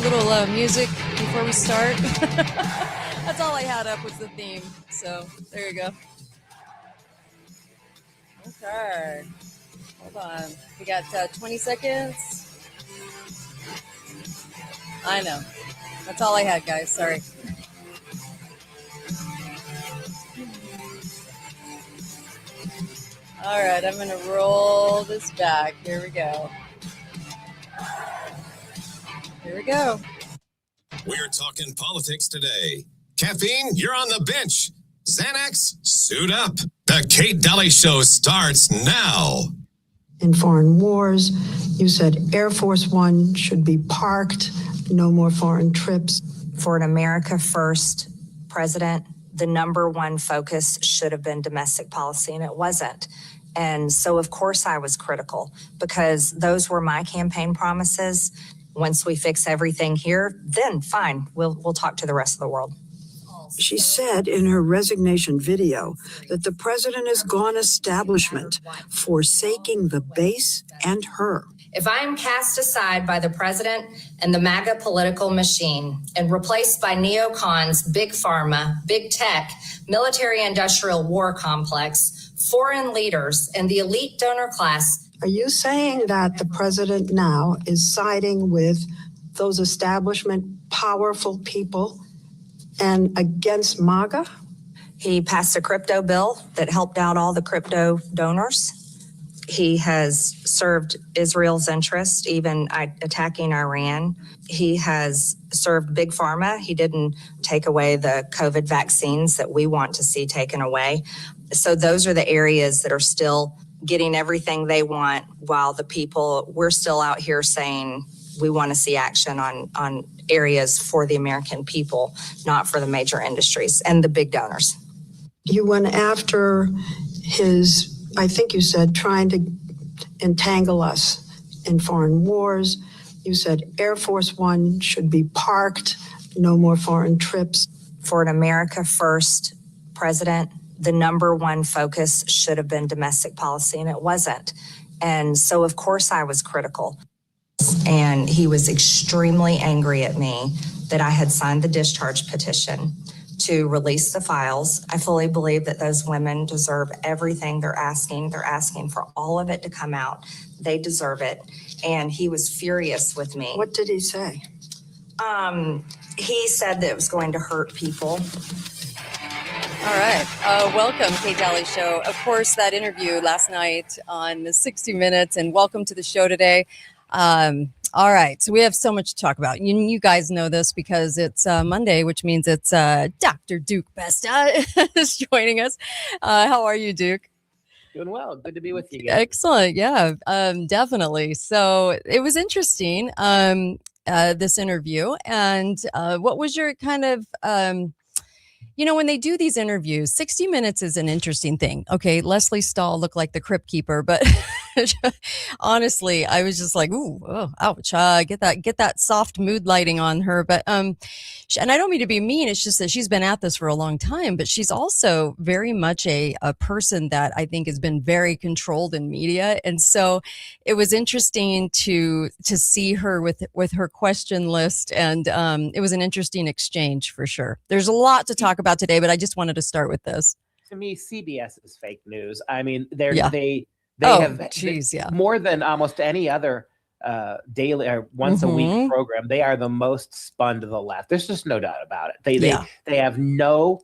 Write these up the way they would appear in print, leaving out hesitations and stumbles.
little music before we start. That's all I had up was the theme. So there you go. Okay. Hold on. We got 20 seconds. I know. That's all I had, guys. Sorry. All right. I'm going to roll this back. Here we go. Here we go. We're talking politics today. Caffeine, you're on the bench. Xanax, suit up. The Kate Daly Show starts now. In foreign wars, you said Air Force One should be parked, no more foreign trips. For an America First president, the number one focus should have been domestic policy, and it wasn't. And so, of course, I was critical because those were my campaign promises. Once we fix everything here, then fine, we'll talk to the rest of the world. She said in her resignation video that the president has gone establishment, forsaking the base and her. If I am cast aside by the president and the MAGA political machine and replaced by neocons, big pharma, big tech, military-industrial war complex, foreign leaders, and the elite donor class. Are you saying that the president now is siding with those establishment powerful people and against MAGA? He passed a crypto bill that helped out all the crypto donors. He has served Israel's interest, even attacking Iran. He has served big pharma. He didn't take away the COVID vaccines that we want to see taken away. So those are the areas that are still getting everything they want, while the people, we're still out here saying we want to see action on areas for the American people, not for the major industries and the big donors. You went after his, I think you said, trying to entangle us in foreign wars. You said Air Force One should be parked, no more foreign trips. For an America First president, the number one focus should have been domestic policy, and it wasn't. And so, of course, I was critical. And he was extremely angry at me that I had signed the discharge petition to release the files. I fully believe that those women deserve everything they're asking. They're asking for all of it to come out. They deserve it. And he was furious with me. What did he say? He said that it was going to hurt people. All right. Welcome, Kate Daly Show. Of course, that interview last night on the 60 Minutes, and welcome to the show today. All right. So we have so much to talk about. You guys know this because it's Monday, which means it's Dr. Duke Besta is joining us. How are you, Duke? Doing well. Good to be with you guys. Excellent. Yeah, definitely. So it was interesting, this interview. And what was your kind of... when they do these interviews, 60 Minutes is an interesting thing. Okay, Leslie Stahl looked like the Crypt Keeper, but honestly, I was just like, ooh, oh, ouch, get that soft mood lighting on her. But and I don't mean to be mean. It's just that she's been at this for a long time, but she's also very much a person that I think has been very controlled in media. And so it was interesting to see her with her question list, and it was an interesting exchange for sure. There's a lot to talk about today, but I just wanted to start with this. To me, CBS is fake news. I mean, they have more than almost any other daily or once a week program. They are the most spun to the left. There's just no doubt about it. They have no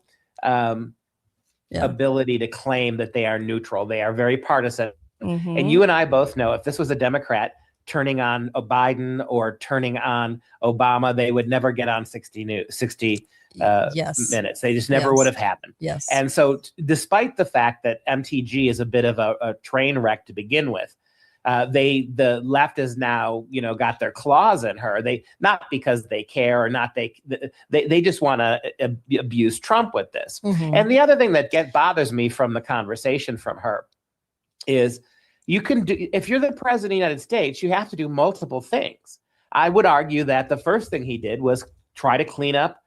ability to claim that they are neutral. They are very partisan. And you and I both know if this was a Democrat turning on Biden or turning on Obama, they would never get on 60 minutes. They just never would have happened. Yes. And so despite the fact that MTG is a bit of a train wreck to begin with, the left has now, got their claws in her. They, not because they care or not, they just want to abuse Trump with this. And the other thing that bothers me from the conversation from her is you can do, if you're the president of the United States, you have to do multiple things. I would argue that the first thing he did was try to clean up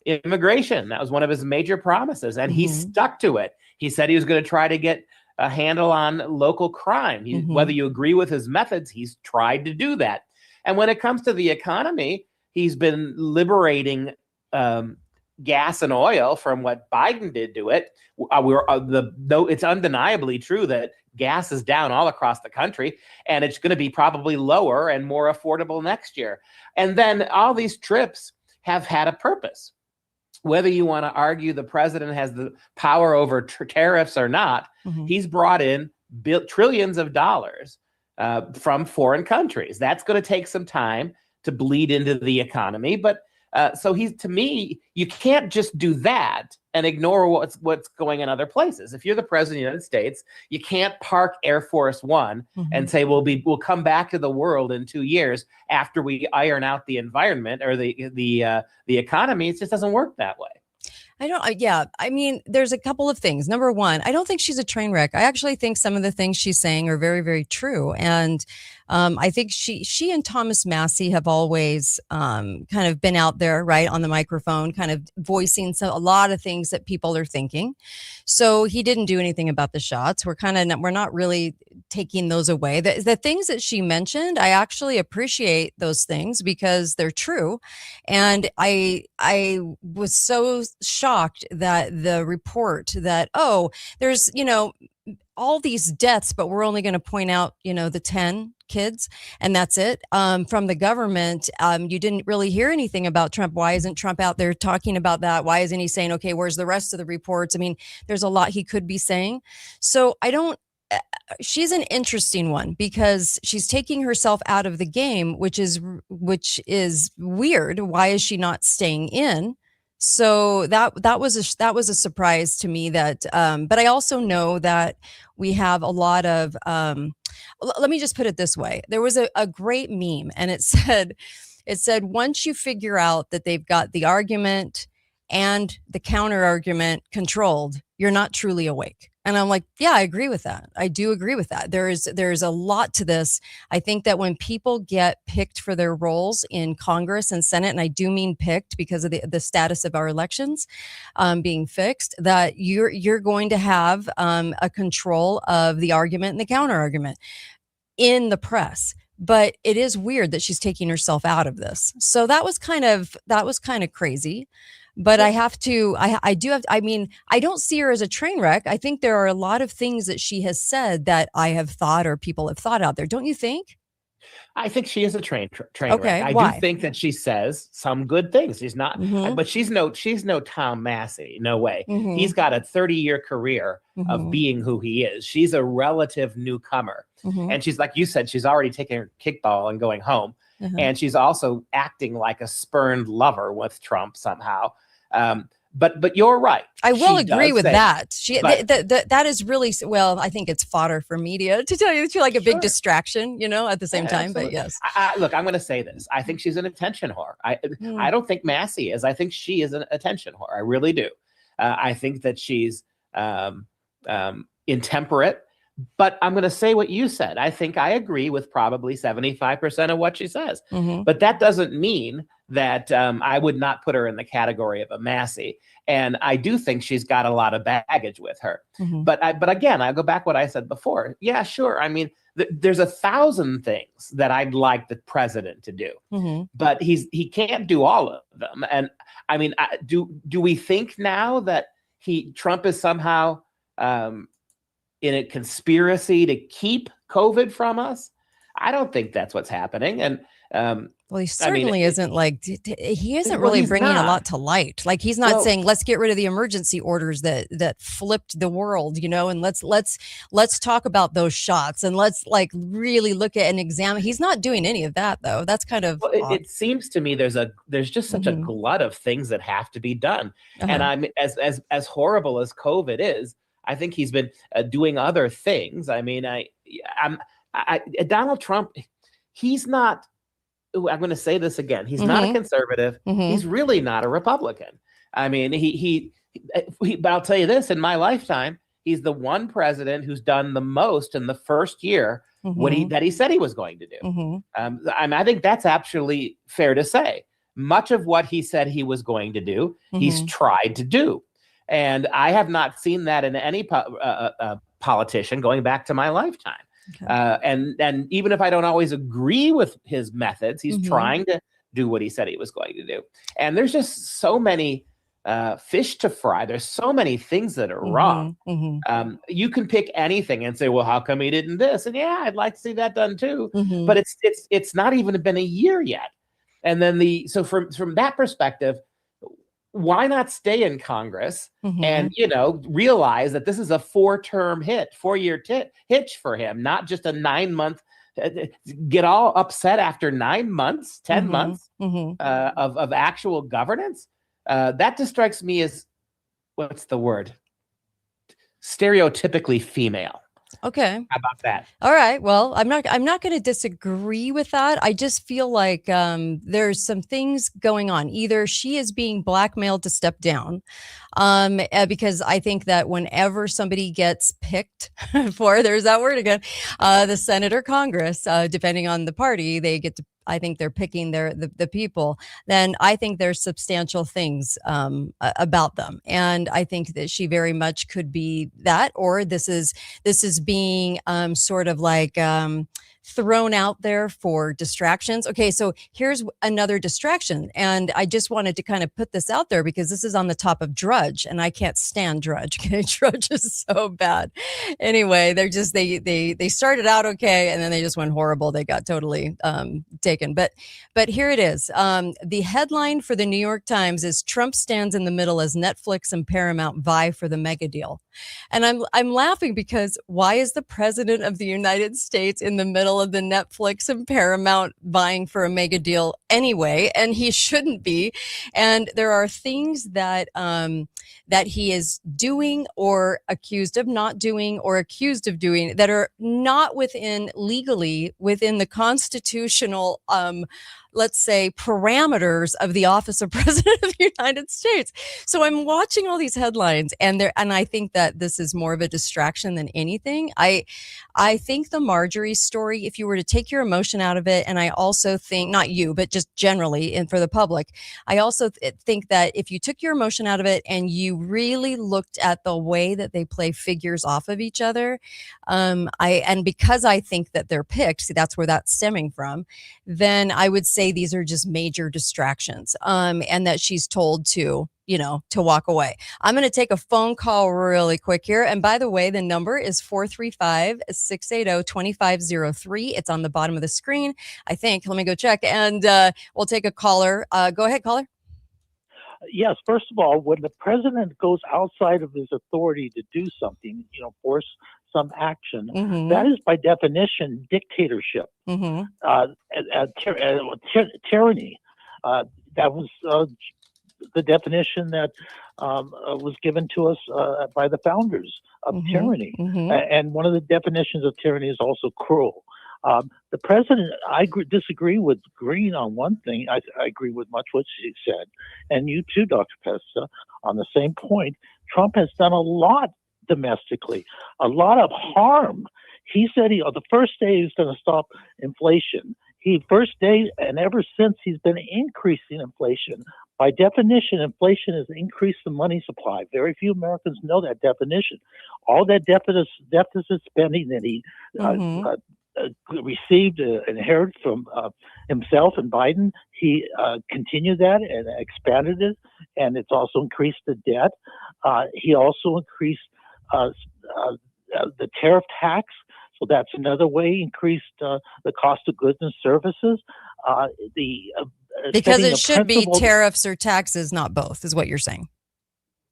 immigration. That was one of his major promises, and he stuck to it. He said he was going to try to get a handle on local crime. Whether you agree with his methods, he's tried to do that. And when it comes to the economy, He's been liberating gas and oil from what Biden did to it. It's undeniably true that gas is down all across the country, and it's going to be probably lower and more affordable next year. And then all these trips have had a purpose. Whether you want to argue the president has the power over tariffs or not, he's brought in trillions of dollars from foreign countries. That's going to take some time to bleed into the economy, but so to me, you can't just do that and ignore what's going in other places. If you're the president of the United States, you can't park Air Force One and say we'll come back to the world in 2 years after we iron out the environment or the economy. It just doesn't work that way. I mean, there's a couple of things. Number one, I don't think she's a train wreck. I actually think some of the things she's saying are very, very true. And I think she and Thomas Massie have always kind of been out there, right, on the microphone, kind of voicing a lot of things that people are thinking. So he didn't do anything about the shots. We're not really taking those away. The things that she mentioned, I actually appreciate those things because they're true. And I was so shocked that the report that, there's, all these deaths, but we're only going to point out, the 10 kids, and that's it. From the government, you didn't really hear anything about Trump. Why isn't Trump out there talking about that? Why isn't he saying, okay, where's the rest of the reports? I mean, there's a lot he could be saying. So she's an interesting one because she's taking herself out of the game, which is weird. Why is she not staying in? So that was a surprise to me that, but I also know that we have a lot of, let me just put it this way. There was a great meme and it said, once you figure out that they've got the argument and the counter argument controlled, you're not truly awake. And I'm like, yeah, I agree with that. I do agree with that. There's a lot to this. I think that when people get picked for their roles in Congress and Senate, and I do mean picked because of the status of our elections being fixed, that you're going to have a control of the argument and the counter argument in the press. But it is weird that she's taking herself out of this. So that was kind of crazy. But I don't see her as a train wreck. I think there are a lot of things that she has said that I have thought or people have thought out there. Don't you think? I think she is a train okay, wreck. I do think that she says some good things. She's not, but she's no Tom Massie. No way. He's got a 30-year career of being who he is. She's a relative newcomer. And she's, like you said, she's already taking her kickball and going home. And she's also acting like a spurned lover with Trump somehow. But you're right. I will agree with that. That is really, well, I think it's fodder for media, to tell you the truth, like a big distraction, at the same time. Absolutely. But yes. Look, I'm going to say this. I think she's an attention whore. I don't think Massie is. I think she is an attention whore. I really do. I think that she's intemperate. But I'm going to say what you said. I think I agree with probably 75% of what she says. But that doesn't mean that I would not put her in the category of a Massie. And I do think she's got a lot of baggage with her. But again, I'll go back what I said before. Yeah, sure. I mean, there's 1,000 things that I'd like the president to do, but he can't do all of them. And I mean, do we think now that Trump is somehow in a conspiracy to keep COVID from us? I don't think that's what's happening. And well, he certainly isn't he isn't really bringing a lot to light. Like he's not saying, let's get rid of the emergency orders that flipped the world, and let's talk about those shots and let's really look at and examine. He's not doing any of that though. That's kind of, it seems to me there's just such a glut of things that have to be done. And I'm as horrible as COVID is, I think he's been doing other things. I mean, Donald Trump, he's not, I'm going to say this again. He's not a conservative. He's really not a Republican. I mean, but I'll tell you this, in my lifetime, he's the one president who's done the most in the first year that he said he was going to do. I think that's actually fair to say. Much of what he said he was going to do, he's tried to do. And I have not seen that in any politician going back to my lifetime. Okay. And even if I don't always agree with his methods, he's trying do what he said he was going to do. And there's just so many fish to fry. There's so many things that are wrong. You can pick anything and say, well, how come he didn't this? And yeah, I'd like to see that done too. But it's not even been a year yet. And then so from that perspective, why not stay in Congress and, realize that this is a 4-year hitch for him, not just a 9-month, get all upset after 9 months, 10 months of actual governance. That just strikes me as, what's the word? Stereotypically female. Okay. How about that? All right. Well, I'm not going to disagree with that. I just feel like there's some things going on. Either she is being blackmailed to step down, because I think that whenever somebody gets picked for, there's that word again, the Senate or Congress, depending on the party, they get to, I think they're picking the people, then I think there's substantial things about them. And I think that she very much could be that, or this is being sort of like thrown out there for distractions. Okay, so here's another distraction. And I just wanted to kind of put this out there because this is on the top of Drudge, and I can't stand Drudge. Okay, Drudge is so bad. Anyway, they're just, they started out okay, and then they just went horrible. They got totally taken. But here it is. The headline for the New York Times is Trump stands in the middle as Netflix and Paramount vie for the mega deal. And I'm laughing because why is the president of the United States in the middle of the Netflix and Paramount vying for a mega deal anyway? And he shouldn't be. And there are things that that he is doing or accused of not doing or accused of doing that are not legally within the constitutional let's say, parameters of the office of president of the United States. So I'm watching all these headlines, and I think that this is more of a distraction than anything. I think the Marjorie story, if you were to take your emotion out of it, and I also think, not you, but just generally and for the public, I also think that if you took your emotion out of it and you really looked at the way that they play figures off of each other, and because I think that they're picked, see, that's where that's stemming from, then I would say these are just major distractions, and that she's told to walk away. I'm going to take a phone call really quick here. And by the way, the number is 435-680-2503. It's on the bottom of the screen, I think. Let me go check. And we'll take a caller. Go ahead, caller. Yes, first of all, when the president goes outside of his authority to do something, force some action, that is by definition dictatorship, tyranny. That was the definition that was given to us by the founders of tyranny. And one of the definitions of tyranny is also cruel. The president, I disagree with Green on one thing. I agree with much what she said. And you too, Dr. Pesta, on the same point. Trump has done a lot domestically, a lot of harm. He said the first day he was going to stop inflation. First day, and ever since, he's been increasing inflation. By definition, inflation has increased the money supply. Very few Americans know that definition. All that deficit spending that he received, inherited from himself and Biden, he continued that and expanded it, and it's also increased the debt. He also increased the tariff tax. So that's another way, increased the cost of goods and services. Because it should be tariffs or taxes, not both, is what you're saying.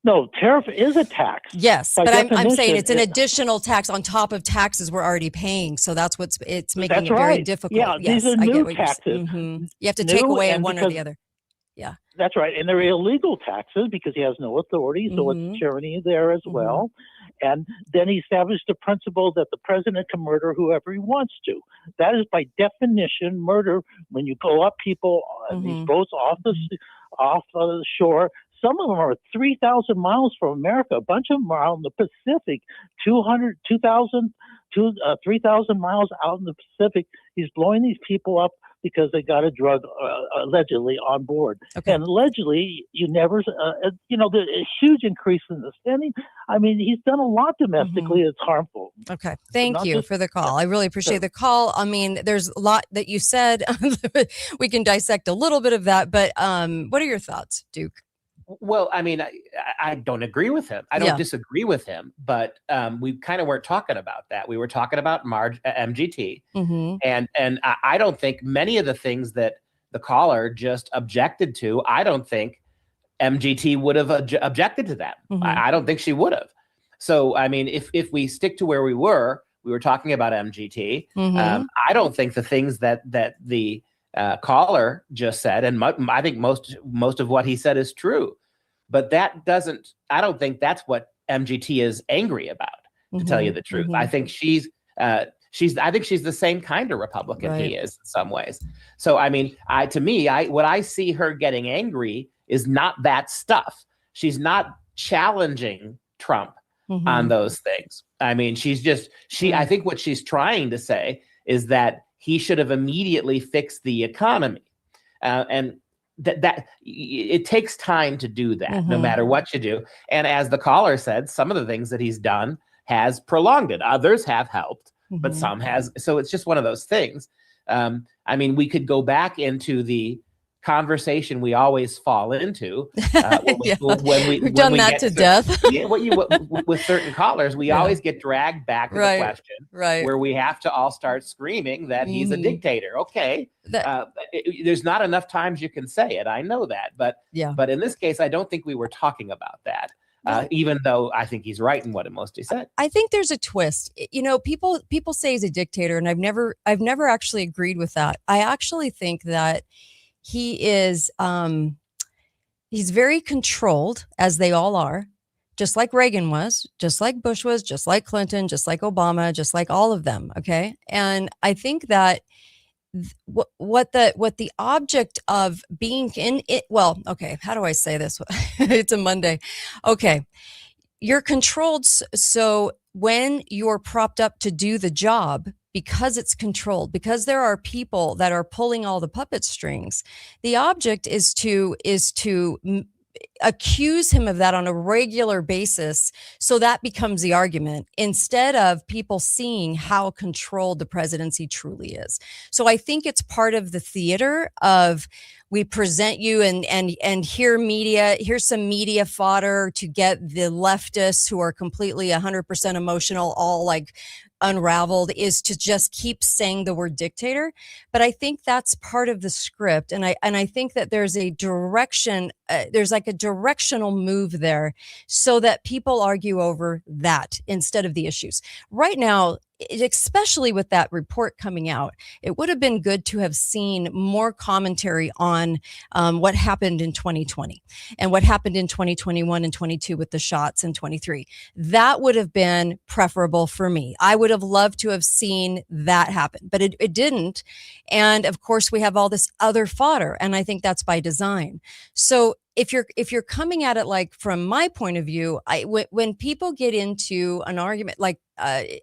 No, tariff is a tax. Yes, but I'm saying it's an additional tax on top of taxes we're already paying. So it's making it very difficult. Yeah, yes, these are I new get what taxes. You have to take away one or the other. Yeah. That's right. And they're illegal taxes because he has no authority. So it's tyranny there as well. And then he established the principle that the president can murder whoever he wants to. That is by definition murder. When you go up people on these boats off the shore, some of them are 3,000 miles from America. A bunch of them are out in the Pacific, 3,000 miles out in the Pacific. He's blowing these people up. because they got a drug allegedly on board. Okay. And allegedly, you never, the huge increase in the spending. I mean, he's done a lot domestically that's harmful. Okay. Thank Not you just- for the call. yeah. I really appreciate Sure. the call. I mean, there's a lot that you said. We can dissect a little bit of that, but what are your thoughts, Duke? Well, I mean, I don't agree with him. I don't Yeah. disagree with him, but we kind of weren't talking about that. We were talking about MGT, and I don't think many of the things that the caller just objected to, I don't think MGT would have objected to that. I don't think she would have. So, I mean, if we stick to where we were talking about MGT. I don't think the things that the caller just said, and I think most of what he said is true, but that doesn't. I don't think that's what MGT is angry about. To tell you the truth, I think she's. I think she's the same kind of Republican he is in some ways. So I mean, what I see her getting angry is not that stuff. She's not challenging Trump on those things. I mean, I think what she's trying to say is that he should have immediately fixed the economy, and that it takes time to do that, no matter what you do. And as the caller said, some of the things that he's done has prolonged it. Others have helped, but some has. So it's just one of those things. I mean, we could go back into the conversation we always fall into we've done that to death. With certain callers, we always get dragged back to the question where we have to all start screaming that he's a dictator. Okay, there's not enough times you can say it. I know that, but in this case, I don't think we were talking about that. Even though I think he's right in what most he said. I think there's a twist. You know, people say he's a dictator, and I've never actually agreed with that. I actually think that he is he's very controlled, as they all are, just like Reagan was, just like Bush was, just like Clinton, just like Obama, just like all of them. Okay. And I think that what the object of being in it, well, okay, how do I say this? It's a Monday. Okay. You're controlled. So when you're propped up to do the job, because it's controlled, because there are people that are pulling all the puppet strings, the object is to accuse him of that on a regular basis. So that becomes the argument, instead of people seeing how controlled the presidency truly is. So I think it's part of the theater of, we present you and here's some media fodder to get the leftists who are completely 100% emotional, all like unraveled, is to just keep saying the word dictator. But I think that's part of the script. And I think that there's a direction, there's like a directional move there, so that people argue over that instead of the issues. Right now, especially with that report coming out, it would have been good to have seen more commentary on what happened in 2020 and what happened in 2021 and 22 with the shots in 23. That would have been preferable for me. I would have loved to have seen that happen, but it didn't. And of course, we have all this other fodder, and I think that's by design. So if you're coming at it like from my point of view, when people get into an argument, like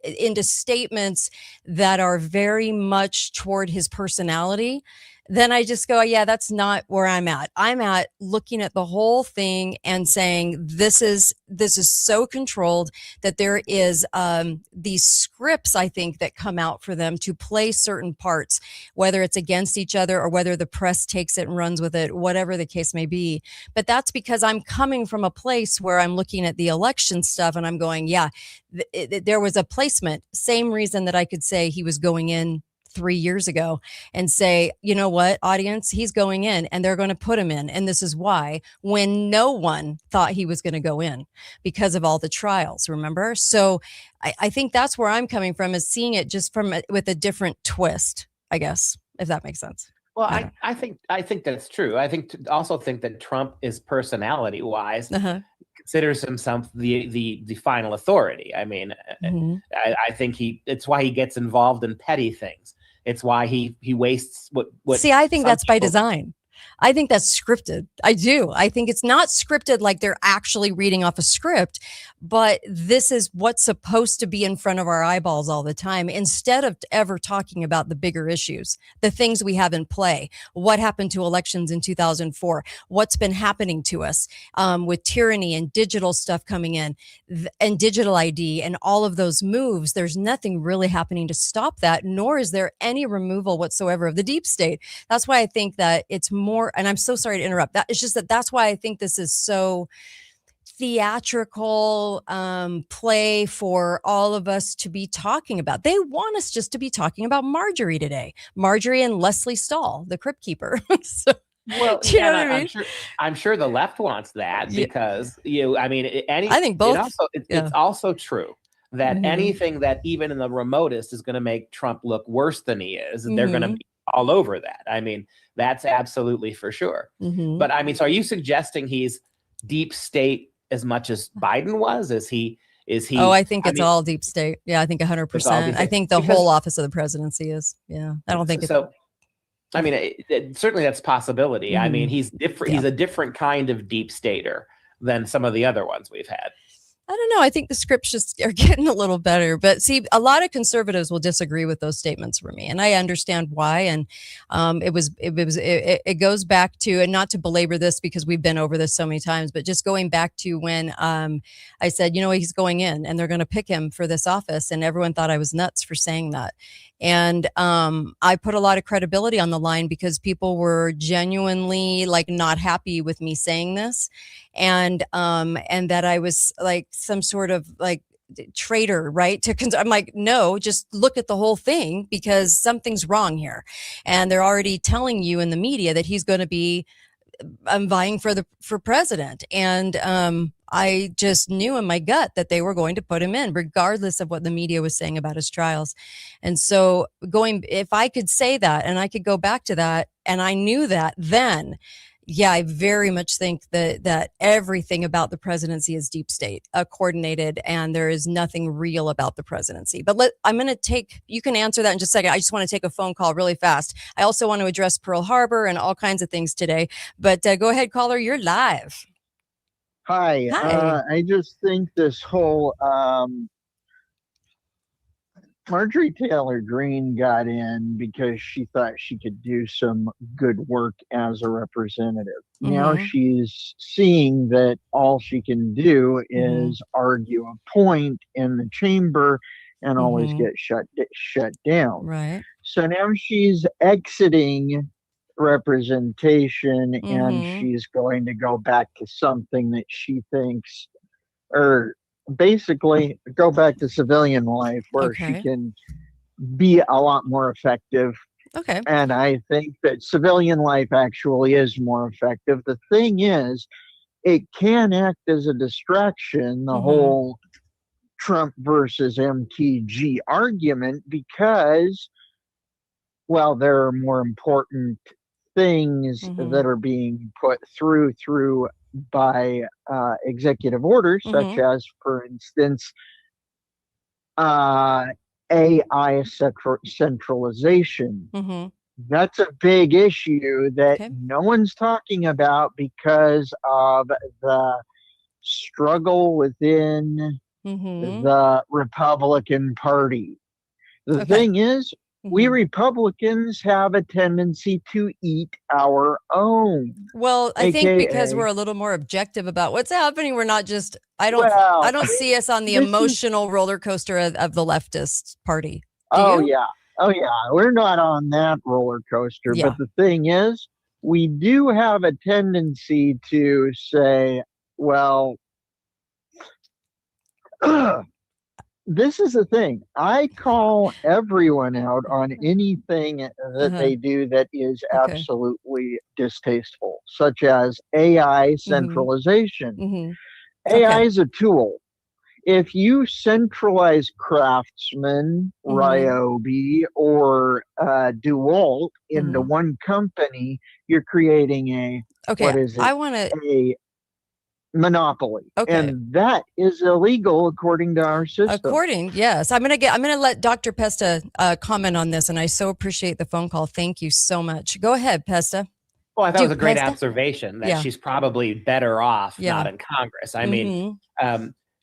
into statements that are very much toward his personality, then I just go, yeah, that's not where I'm at. I'm at looking at the whole thing and saying, this is so controlled that there is these scripts, I think, that come out for them to play certain parts, whether it's against each other or whether the press takes it and runs with it, whatever the case may be. But that's because I'm coming from a place where I'm looking at the election stuff and I'm going, yeah, there was a placement. Same reason that I could say he was going in 3 years ago and say, you know what, audience, he's going in and they're going to put him in. And this is why, when no one thought he was going to go in because of all the trials, remember? So I think that's where I'm coming from, is seeing it just with a different twist, I guess, if that makes sense. Well, I think that's true. I also think that Trump is personality wise, considers himself the final authority. I mean, I think it's why he gets involved in petty things. It's why he wastes what. See, I think that's by design. I think that's scripted. I do. I think it's not scripted like they're actually reading off a script, but this is what's supposed to be in front of our eyeballs all the time instead of ever talking about the bigger issues, the things we have in play, what happened to elections in 2004, what's been happening to us with tyranny and digital stuff coming in and digital ID and all of those moves. There's nothing really happening to stop that, nor is there any removal whatsoever of the deep state. That's why I think that it's more, and I'm so sorry to interrupt, that it's just that's why I think this is so theatrical play for all of us to be talking about. They want us just to be talking about Marjorie today, Marjorie and Leslie Stahl, the Crypt Keeper. So, well, do you know what I mean? I'm sure the left wants that because I think both. It's also true that anything that even in the remotest is going to make Trump look worse than he is, they're going to be all over that. I mean, that's absolutely for sure. But I mean, so are you suggesting he's deep state as much as Biden was? Is he? Oh, I think it's all deep state. Yeah, I think 100%. I think the whole office of the presidency is. Yeah, I don't think so. I mean, certainly that's a possibility. I mean, he's different. He's a different kind of deep stater than some of the other ones we've had. I don't know. I think the scripts just are getting a little better. But see, a lot of conservatives will disagree with those statements for me, and I understand why. And it goes back to, and not to belabor this because we've been over this so many times, but just going back to when I said, he's going in and they're going to pick him for this office, and everyone thought I was nuts for saying that. And I put a lot of credibility on the line because people were genuinely like not happy with me saying this, and that I was like some sort of like traitor, right? I'm like, no, just look at the whole thing because something's wrong here, and they're already telling you in the media that he's going to be vying for president, and I just knew in my gut that they were going to put him in, regardless of what the media was saying about his trials. And so if I could say that and I could go back to that, and I knew that then, yeah, I very much think that everything about the presidency is deep state, coordinated, and there is nothing real about the presidency. But you can answer that in just a second. I just want to take a phone call really fast. I also want to address Pearl Harbor and all kinds of things today. But go ahead, caller, you're live. Hi. I just think this whole Marjorie Taylor Greene got in because she thought she could do some good work as a representative. Now she's seeing that all she can do is argue a point in the chamber and always get shut down. Right. So now she's exiting representation and she's going to go back to something that she thinks, or basically go back to civilian life where she can be a lot more effective. Okay. And I think that civilian life actually is more effective. The thing is, it can act as a distraction, the whole Trump versus MTG argument, because, well, there are more important things that are being put through by executive orders, such as, for instance, AI centralization. That's a big issue that no one's talking about because of the struggle within the Republican Party. The thing is, we Republicans have a tendency to eat our own. Well, I think because we're a little more objective about what's happening, we're not just, I don't see us on the emotional roller coaster of the leftist party. Oh yeah. We're not on that roller coaster. Yeah. But the thing is, we do have a tendency to say, well, this is the thing. I call everyone out on anything that they do that is absolutely distasteful, such as AI centralization. AI is a tool. If you centralize Craftsman, Ryobi, or DeWalt into one company, you're creating a monopoly. And that is illegal according to our system. Yes. I'm gonna let Dr. Pesta comment on this, and I so appreciate the phone call. Thank you so much. Go ahead, Pesta. Well, I thought it was a great Pasta? observation that Yeah. she's probably better off Yeah. not in Congress. I mean,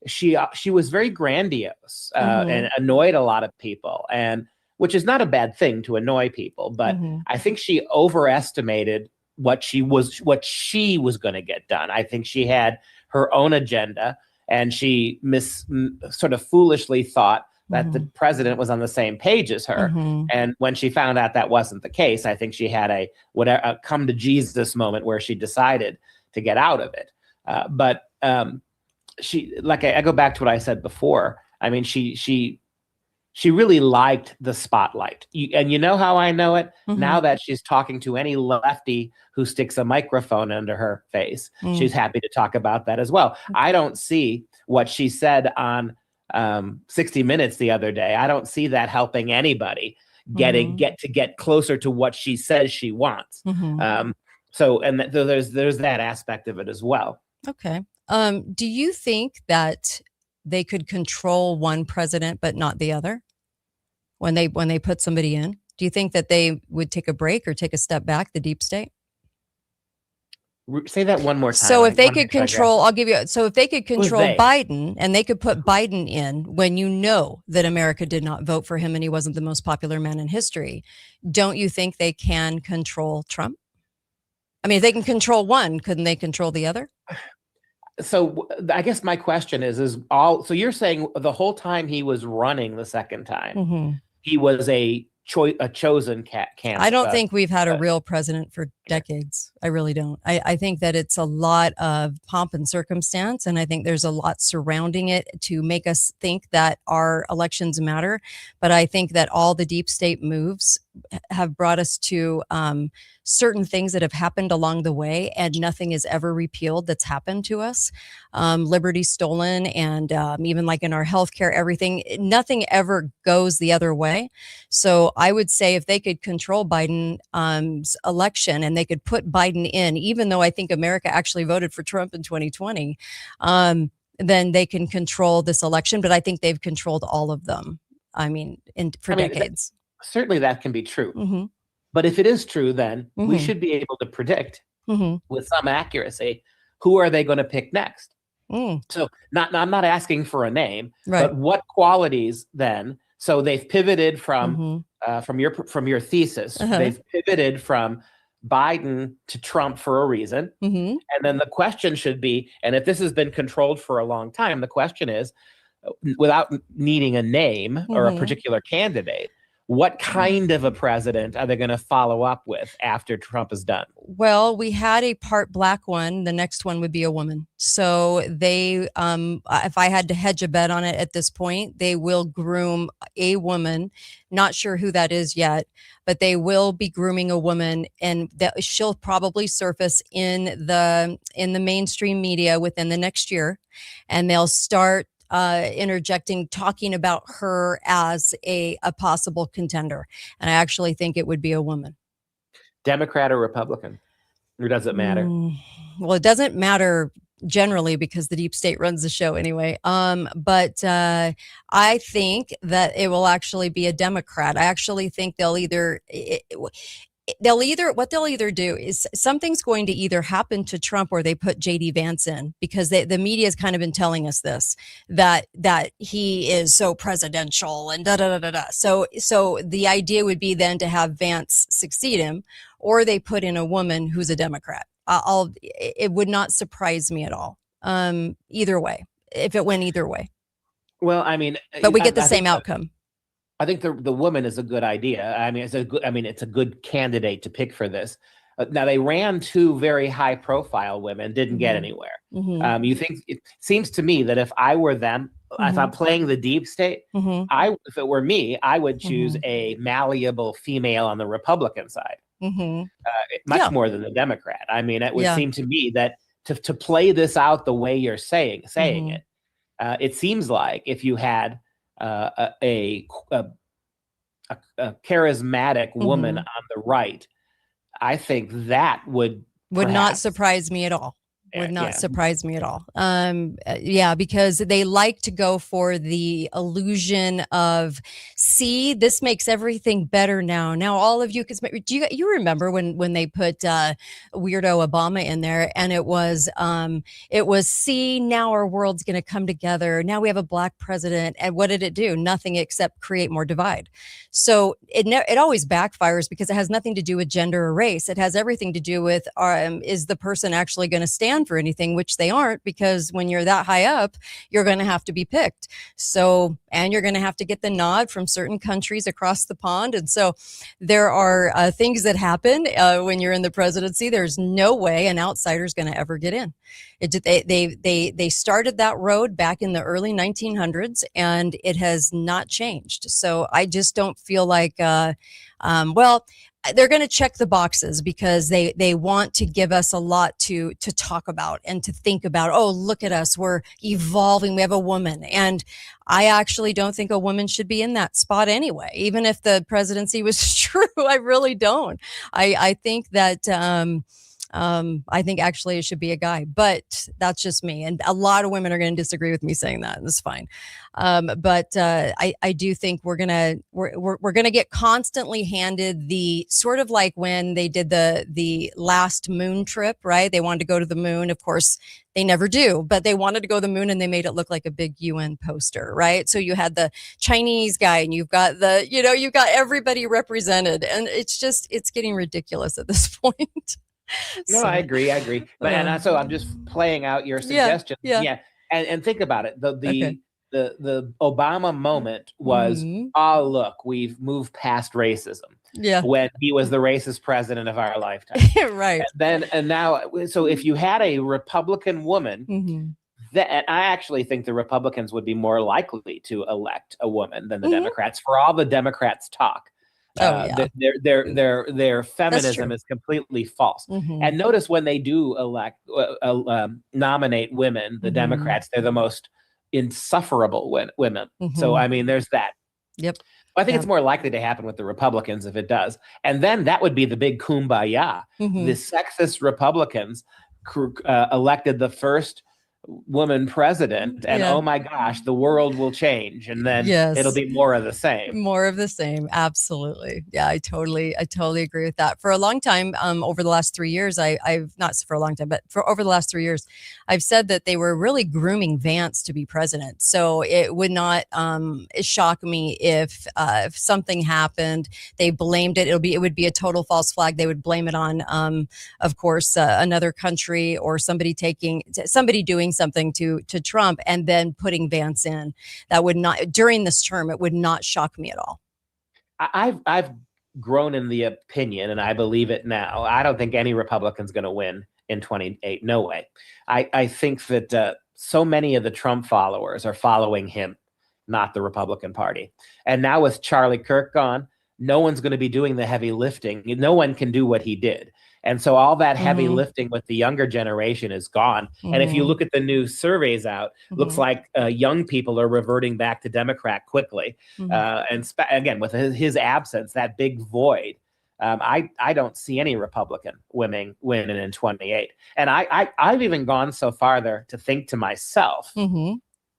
she was very grandiose and annoyed a lot of people, and which is not a bad thing to annoy people, but I think she overestimated what she was going to get done. I think she had her own agenda, and she sort of foolishly thought that the president was on the same page as her. And when she found out that wasn't the case, I think she had a come to Jesus moment where she decided to get out of it. But she, like, I go back to what I said before. I mean, she really liked the spotlight. And you know how I know it? Now that she's talking to any lefty who sticks a microphone under her face, she's happy to talk about that as well. I don't see what she said on 60 Minutes the other day. I don't see that helping anybody get closer to what she says she wants. So there's that aspect of it as well. Okay. Do you think that they could control one president but not the other when they put somebody in? Do you think that they would take a break or take a step back, the deep state? Say that one more time. So if they could control, if they could control Biden and they could put Biden in when you know that America did not vote for him and he wasn't the most popular man in history, don't you think they can control Trump? I mean, if they can control one, couldn't they control the other? So I guess my question so you're saying the whole time he was running the second time, he was a chosen candidate. I don't think we've had a real president for decades. I really don't. I think that it's a lot of pomp and circumstance, and I think there's a lot surrounding it to make us think that our elections matter. But I think that all the deep state moves have brought us to certain things that have happened along the way, and nothing is ever repealed that's happened to us. Liberty stolen, and even like in our healthcare, everything, nothing ever goes the other way. So I would say if they could control Biden's election and they could put Biden in, even though I think America actually voted for Trump in 2020, then they can control this election. But I think they've controlled all of them. I mean, for decades. Certainly that can be true. But if it is true, then we should be able to predict with some accuracy who are they going to pick next. So I'm not asking for a name, but what qualities then? So they've pivoted from your thesis. They've pivoted from Biden to Trump for a reason. And then the question should be, and if this has been controlled for a long time, the question is, without needing a name or a particular candidate, what kind of a president are they going to follow up with after Trump is done? Well, we had a part black one. The next one would be a woman. So they, if I had to hedge a bet on it at this point, they will groom a woman. Not sure who that is yet, but they will be grooming a woman, and that she'll probably surface in the mainstream media within the next year, and they'll start interjecting, talking about her as a possible contender. And I actually think it would be a woman. Democrat or Republican? Or does it matter? Well, it doesn't matter generally because the deep state runs the show anyway. But I think that it will actually be a Democrat. I actually think they'll either do is something's going to either happen to Trump or they put JD Vance in, because the media has kind of been telling us this, that he is so presidential and da da da da da. So the idea would be then to have Vance succeed him, or they put in a woman who's a Democrat. It would not surprise me at all. Either way, if it went either way. Well, I mean, but we get the same outcome. I think the woman is a good idea. I mean, it's a good candidate to pick for this. Now they ran two very high profile women, didn't get anywhere. You think, it seems to me that if I were them, if I'm playing the deep state, if it were me, I would choose a malleable female on the Republican side, much more than the Democrat. I mean, it would seem to me that to play this out the way you're saying it, it seems like if you had a charismatic woman on the right, I think that would not surprise me at all. Would not Yeah. surprise me at all. Yeah, because they like to go for the illusion of, see, this makes everything better now. Now all of you, because do you remember when they put weirdo Obama in there, and it was see, now our world's going to come together. Now we have a black president, and what did it do? Nothing except create more divide. So it always backfires because it has nothing to do with gender or race. It has everything to do with is the person actually going to stand for anything, which they aren't, because when you're that high up, you're going to have to be picked. So, and you're going to have to get the nod from certain countries across the pond. And so there are things that happen when you're in the presidency. There's no way an outsider is going to ever get in. They started that road back in the early 1900s, and it has not changed. So I just don't feel like, well, they're going to check the boxes because they want to give us a lot to talk about and to think about. Oh, look at us. We're evolving. We have a woman. And I actually don't think a woman should be in that spot anyway, even if the presidency was true. I really don't. I think that, I think actually it should be a guy, but that's just me. And a lot of women are going to disagree with me saying that, and that's fine. But I do think we're gonna get constantly handed the sort of like when they did the last moon trip, right? They wanted to go to the moon. Of course, they never do, but they wanted to go to the moon, and they made it look like a big UN poster, right? So you had the Chinese guy, and you've got you've got everybody represented, and it's getting ridiculous at this point. No, I agree. But so I'm just playing out your suggestion. Yeah. And think about it. The Obama moment was, Mhm. look, we've moved past racism. Yeah. When he was the racist president of our lifetime. Right. And now, so if you had a Republican woman, Mhm. and I actually think the Republicans would be more likely to elect a woman than the Mhm. Democrats, for all the Democrats talk. Oh, yeah. Their feminism is completely false. Mhm. And notice when they do nominate women, the Mhm. Democrats, they're the most insufferable women. So, Mhm. I mean, there's that. Yep. I think Yep. it's more likely to happen with the Republicans if it does. And then that would be the big kumbaya. Mhm. The sexist Republicans elected the first woman president, and Yeah. oh my gosh, the world will change, and then Yes. it'll be more of the same. More of the same. Absolutely. Yeah, I totally agree with that. For a long time, over the last 3 years, I've not for a long time, but for over the last 3 years, I've said that they were really grooming Vance to be president. So it would not shock me if something happened, they blamed it. It would be a total false flag. They would blame it on, of course, another country or somebody doing something to Trump and then putting Vance in. That would not, during this term, it would not shock me at all. I've grown in the opinion, and I believe it now. I don't think any Republican's going to win in 28. No way. I think that so many of the Trump followers are following him, not the Republican Party. And now with Charlie Kirk gone, no one's going to be doing the heavy lifting. No one can do what he did. And so all that heavy lifting with the younger generation is gone. And if you look at the new surveys out, looks like young people are reverting back to Democrat quickly. And again, with his absence, that big void, I don't see any Republican winning in 28. And I've even gone so far there to think to myself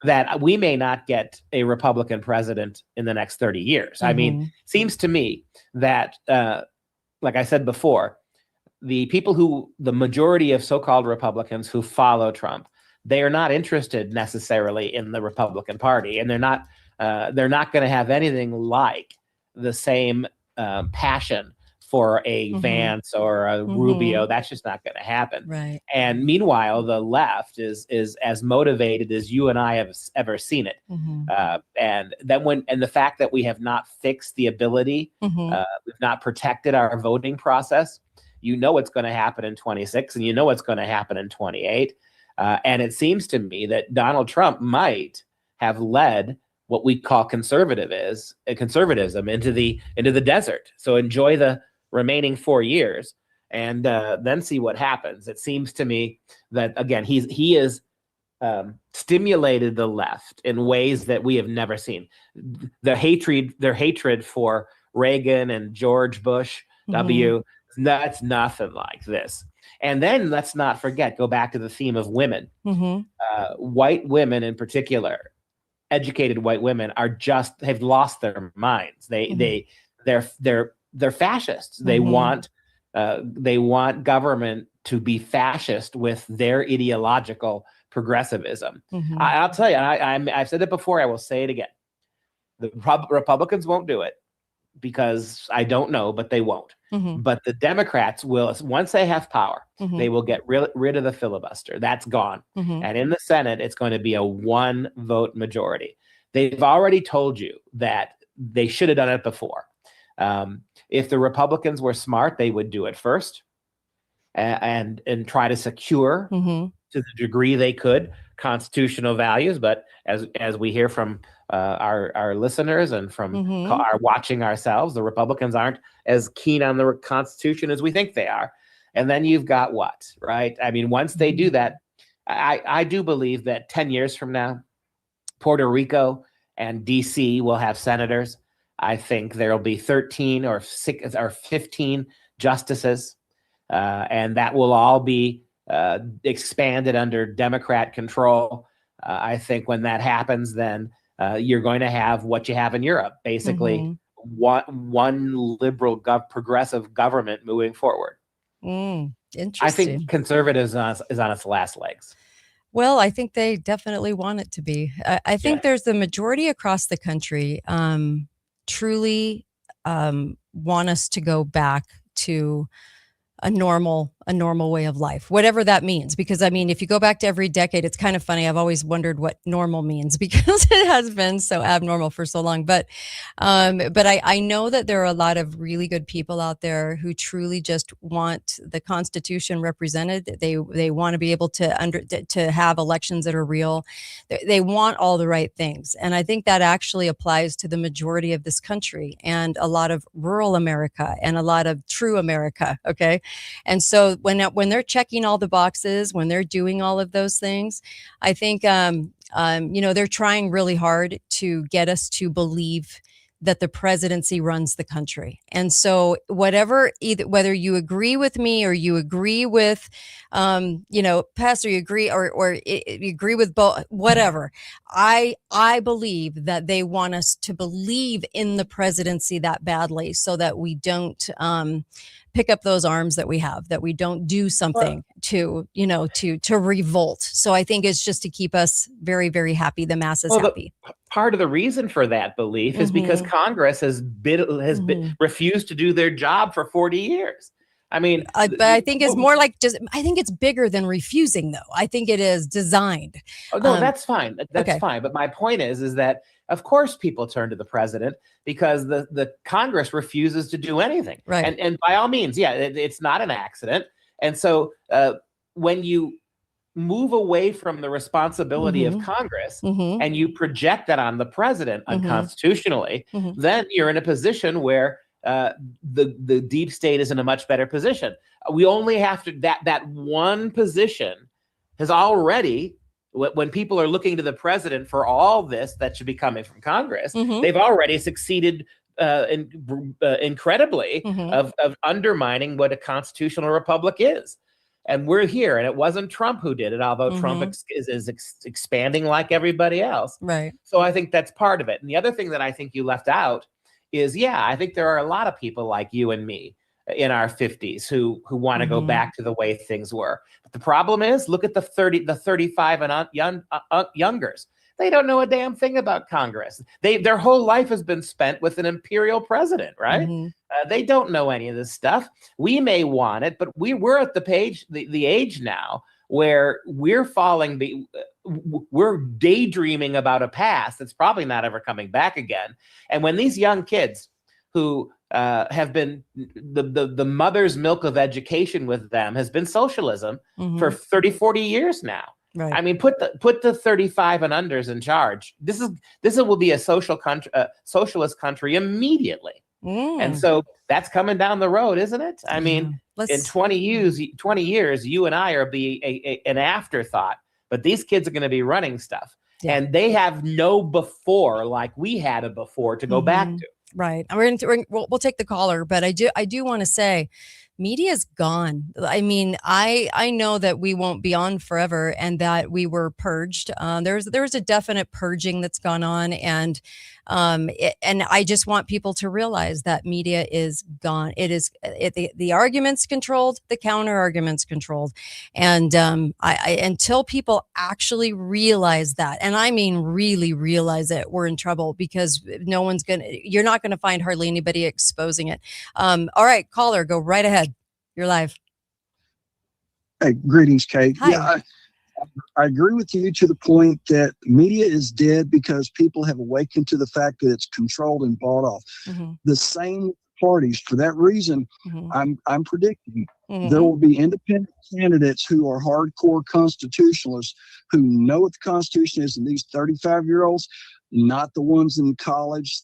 that we may not get a Republican president in the next 30 years. I mean, seems to me that, like I said before, the majority of so-called Republicans who follow Trump, they are not interested necessarily in the Republican Party, and they're not going to have anything like the same passion for a Vance or a Rubio. That's just not going to happen. Right. And meanwhile, the left is as motivated as you and I have ever seen it. And the fact that we have not fixed the ability, we've not protected our voting process. You know what's going to happen in 26, and you know what's going to happen in 28. And it seems to me that Donald Trump might have led what we call conservatism into the desert. So enjoy the remaining 4 years and then see what happens. It seems to me that, again, he is stimulated the left in ways that we have never seen. Their hatred for Reagan and George Bush W. That's nothing like this. And then let's not forget, go back to the theme of women. Mm-hmm. White women in particular, educated white women, have lost their minds. They're fascists. They want government to be fascist with their ideological progressivism. I'll tell you, I've said it before, I will say it again. The Republicans won't do it because I don't know, but they won't. But the Democrats will, once they have power, they will get rid of the filibuster. That's gone. And in the Senate, it's going to be a 1-vote majority. They've already told you that they should have done it before. If the Republicans were smart, they would do it first and try to secure, to the degree they could, constitutional values. But as we hear from our listeners and from our watching ourselves, the Republicans aren't as keen on the Constitution as we think they are. And then you've got what, right? I mean, once they do that, I do believe that 10 years from now, Puerto Rico and DC will have senators. I think there'll be 13 or 15 justices, and that will all be expanded under Democrat control. I think when that happens, then you're going to have what you have in Europe, basically one liberal progressive government moving forward. Interesting. I think conservatives is on its last legs. Well, I think they definitely want it to be. I think there's the majority across the country truly want us to go back to a normal way of life, whatever that means. Because I mean, if you go back to every decade, it's kind of funny. I've always wondered what normal means because it has been so abnormal for so long. But I know that there are a lot of really good people out there who truly just want the Constitution represented. They want to be able to have elections that are real. They want all the right things, and I think that actually applies to the majority of this country and a lot of rural America and a lot of true America. Okay, and so when they're checking all the boxes, when they're doing all of those things, I think they're trying really hard to get us to believe that the presidency runs the country. And so whether you agree with me or you agree with, Pastor, you agree or you agree with both, whatever. I believe that they want us to believe in the presidency that badly so that we don't pick up those arms that we have, that we don't do something to revolt. So I think it's just to keep us very, very happy, the masses happy. Part of the reason for that belief is because Congress has refused to do their job for 40 years. I mean, but I think it's more like I think it's bigger than refusing, though. I think it is designed. Oh, no, that's fine. That's fine. But my point is that, of course, people turn to the president because the Congress refuses to do anything. Right. And by all means, it's not an accident. And so when you move away from the responsibility of Congress and you project that on the president unconstitutionally, then you're in a position where the deep state is in a much better position. We only have to that one position has already, when people are looking to the president for all this that should be coming from Congress, they've already succeeded incredibly of undermining what a constitutional republic is. And we're here, and it wasn't Trump who did it, although Trump is expanding like everybody else. Right. So I think that's part of it. And the other thing that I think you left out is, I think there are a lot of people like you and me in our 50s who want to go back to the way things were. But the problem is, look at the 35 and youngers. They don't know a damn thing about Congress. Their whole life has been spent with an imperial president, right? They don't know any of this stuff. We may want it, but we're at the age now where we're we're daydreaming about a past that's probably not ever coming back again. And when these young kids who have been the mother's milk of education with them has been socialism for 30, 40 years now. Right. I mean, put the 35 and unders in charge. This will be a socialist country immediately. And so that's coming down the road, isn't it? I mean, in 20 years, you and I are an afterthought, but these kids are going to be running stuff, and they have no before like we had a before to go back to. Right. We'll take the caller, but I do want to say Media's gone. I mean, I know that we won't be on forever, and that we were purged. There's a definite purging that's gone on, and and I just want people to realize that media is gone. The arguments controlled, the counter arguments controlled, and until people actually realize that, and I mean really realize it, we're in trouble, because you're not gonna find hardly anybody exposing it. All right, caller, go right ahead. You're live. Hey, greetings, Kate. Hi. Yeah, I agree with you to the point that media is dead because people have awakened to the fact that it's controlled and bought off. Mm-hmm. The same parties. For that reason, Mm-hmm. I'm predicting Mm-hmm. there will be independent candidates who are hardcore constitutionalists who know what the Constitution is, and these 35-year-olds, not the ones in college.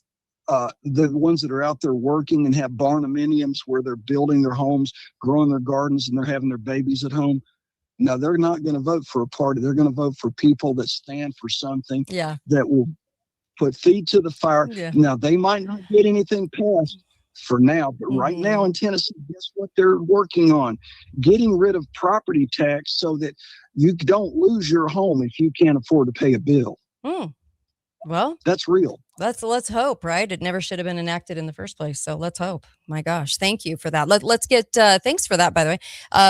The ones that are out there working and have barnuminiums where they're building their homes, growing their gardens, and they're having their babies at home. No, they're not going to vote for a party. They're going to vote for people that stand for something that will put feet to the fire. Yeah. Now, they might not get anything passed for now, but right now in Tennessee, guess what they're working on? Getting rid of property tax so that you don't lose your home if you can't afford to pay a bill. Well, that's real. Let's hope, right? It never should have been enacted in the first place. So let's hope. My gosh. Thank you for that. Let's get, thanks for that, by the way.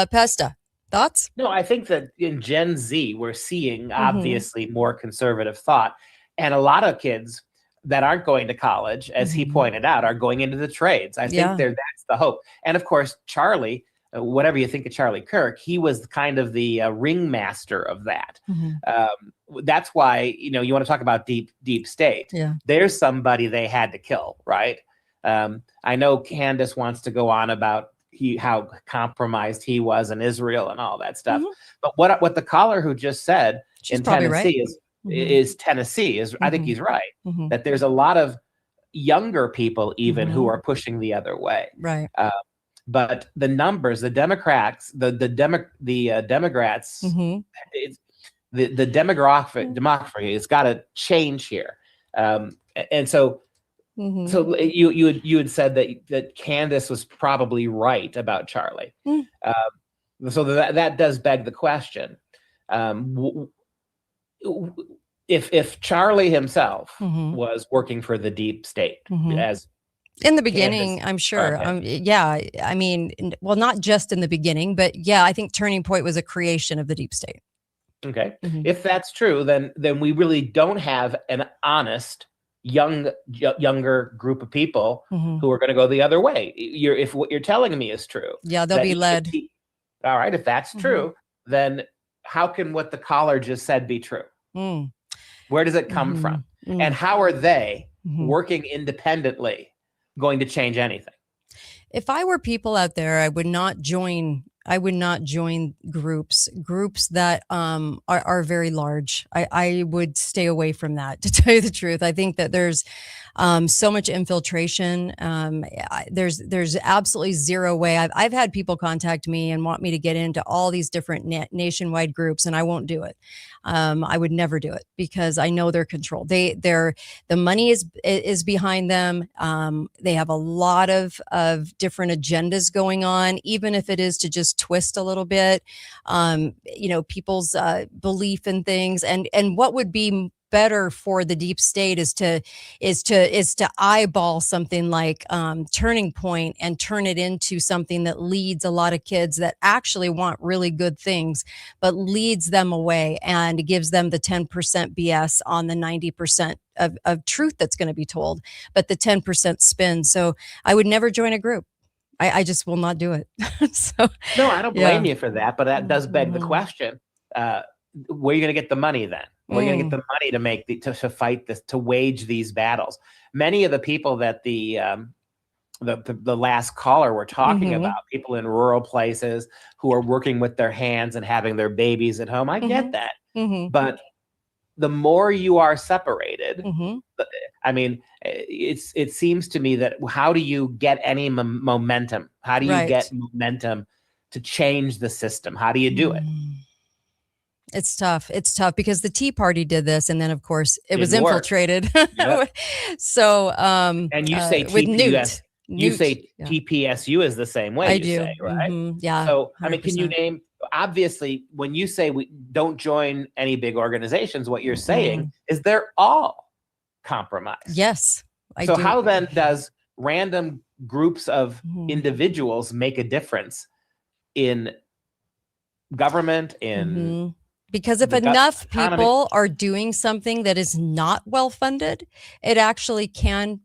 Pesta, thoughts? No, I think that in Gen Z, we're seeing obviously more conservative thought. And a lot of kids that aren't going to college, as he pointed out, are going into the trades. I think that's the hope. And of course, Charlie, whatever you think of Charlie Kirk, he was kind of the ringmaster of that. That's why, you want to talk about deep state. Yeah. There's somebody they had to kill, right? I know Candace wants to go on about how compromised he was in Israel and all that stuff. But what the caller who just said She's in Tennessee is I think he's right, that there's a lot of younger people even who are pushing the other way. Right. But the numbers, the Democrats, the Democrats, the demography has got to change here. And so, so you had said that Candace was probably right about Charlie. So that does beg the question. If Charlie himself was working for the deep state as in the beginning, I'm sure. Yeah. I mean, well, not just in the beginning, but yeah, I think Turning Point was a creation of the deep state. Okay. If that's true, then we really don't have an honest younger group of people who are going to go the other way. If what you're telling me is true. Yeah, they'll be led. All right. If that's true, then how can what the caller just said be true? Where does it come from? And how are they working independently going to change anything? If I were people out there, I would not join groups that are very large. I would stay away from that, to tell you the truth. I think that there's so much infiltration. There's absolutely zero way. I've had people contact me and want me to get into all these different nationwide groups, and I won't do it. I would never do it because I know they're controlled. The money is behind them. They have a lot of different agendas going on, even if it is to just twist a little bit, people's belief in things. And what would be better for the deep state is to eyeball something like Turning Point and turn it into something that leads a lot of kids that actually want really good things, but leads them away and gives them the 10% BS on the 90% of truth that's going to be told, but the 10% spin. So I would never join a group. I just will not do it. So no, I don't blame you for that, but that does beg the question. Where are you going to get the money then? Where are you going to get the money to fight this, to wage these battles? Many of the people that the last caller were talking about, people in rural places who are working with their hands and having their babies at home, I get that. But the more you are separated, I mean, it seems to me that how do you get any momentum? How do you get momentum to change the system? How do you do it? It's tough. It's tough because the Tea Party did this, and then of course it was infiltrated. So, and you say with Newt. You Newt, say yeah. TPSU is the same way, I you do. say, right? Yeah. So, I mean, can you 100%. name, obviously, when you say we don't join any big organizations, what you're saying is they're all compromised. Yes, I So do. how then does random groups of individuals make a difference in government, in because if enough people are doing something that is not well funded, it actually can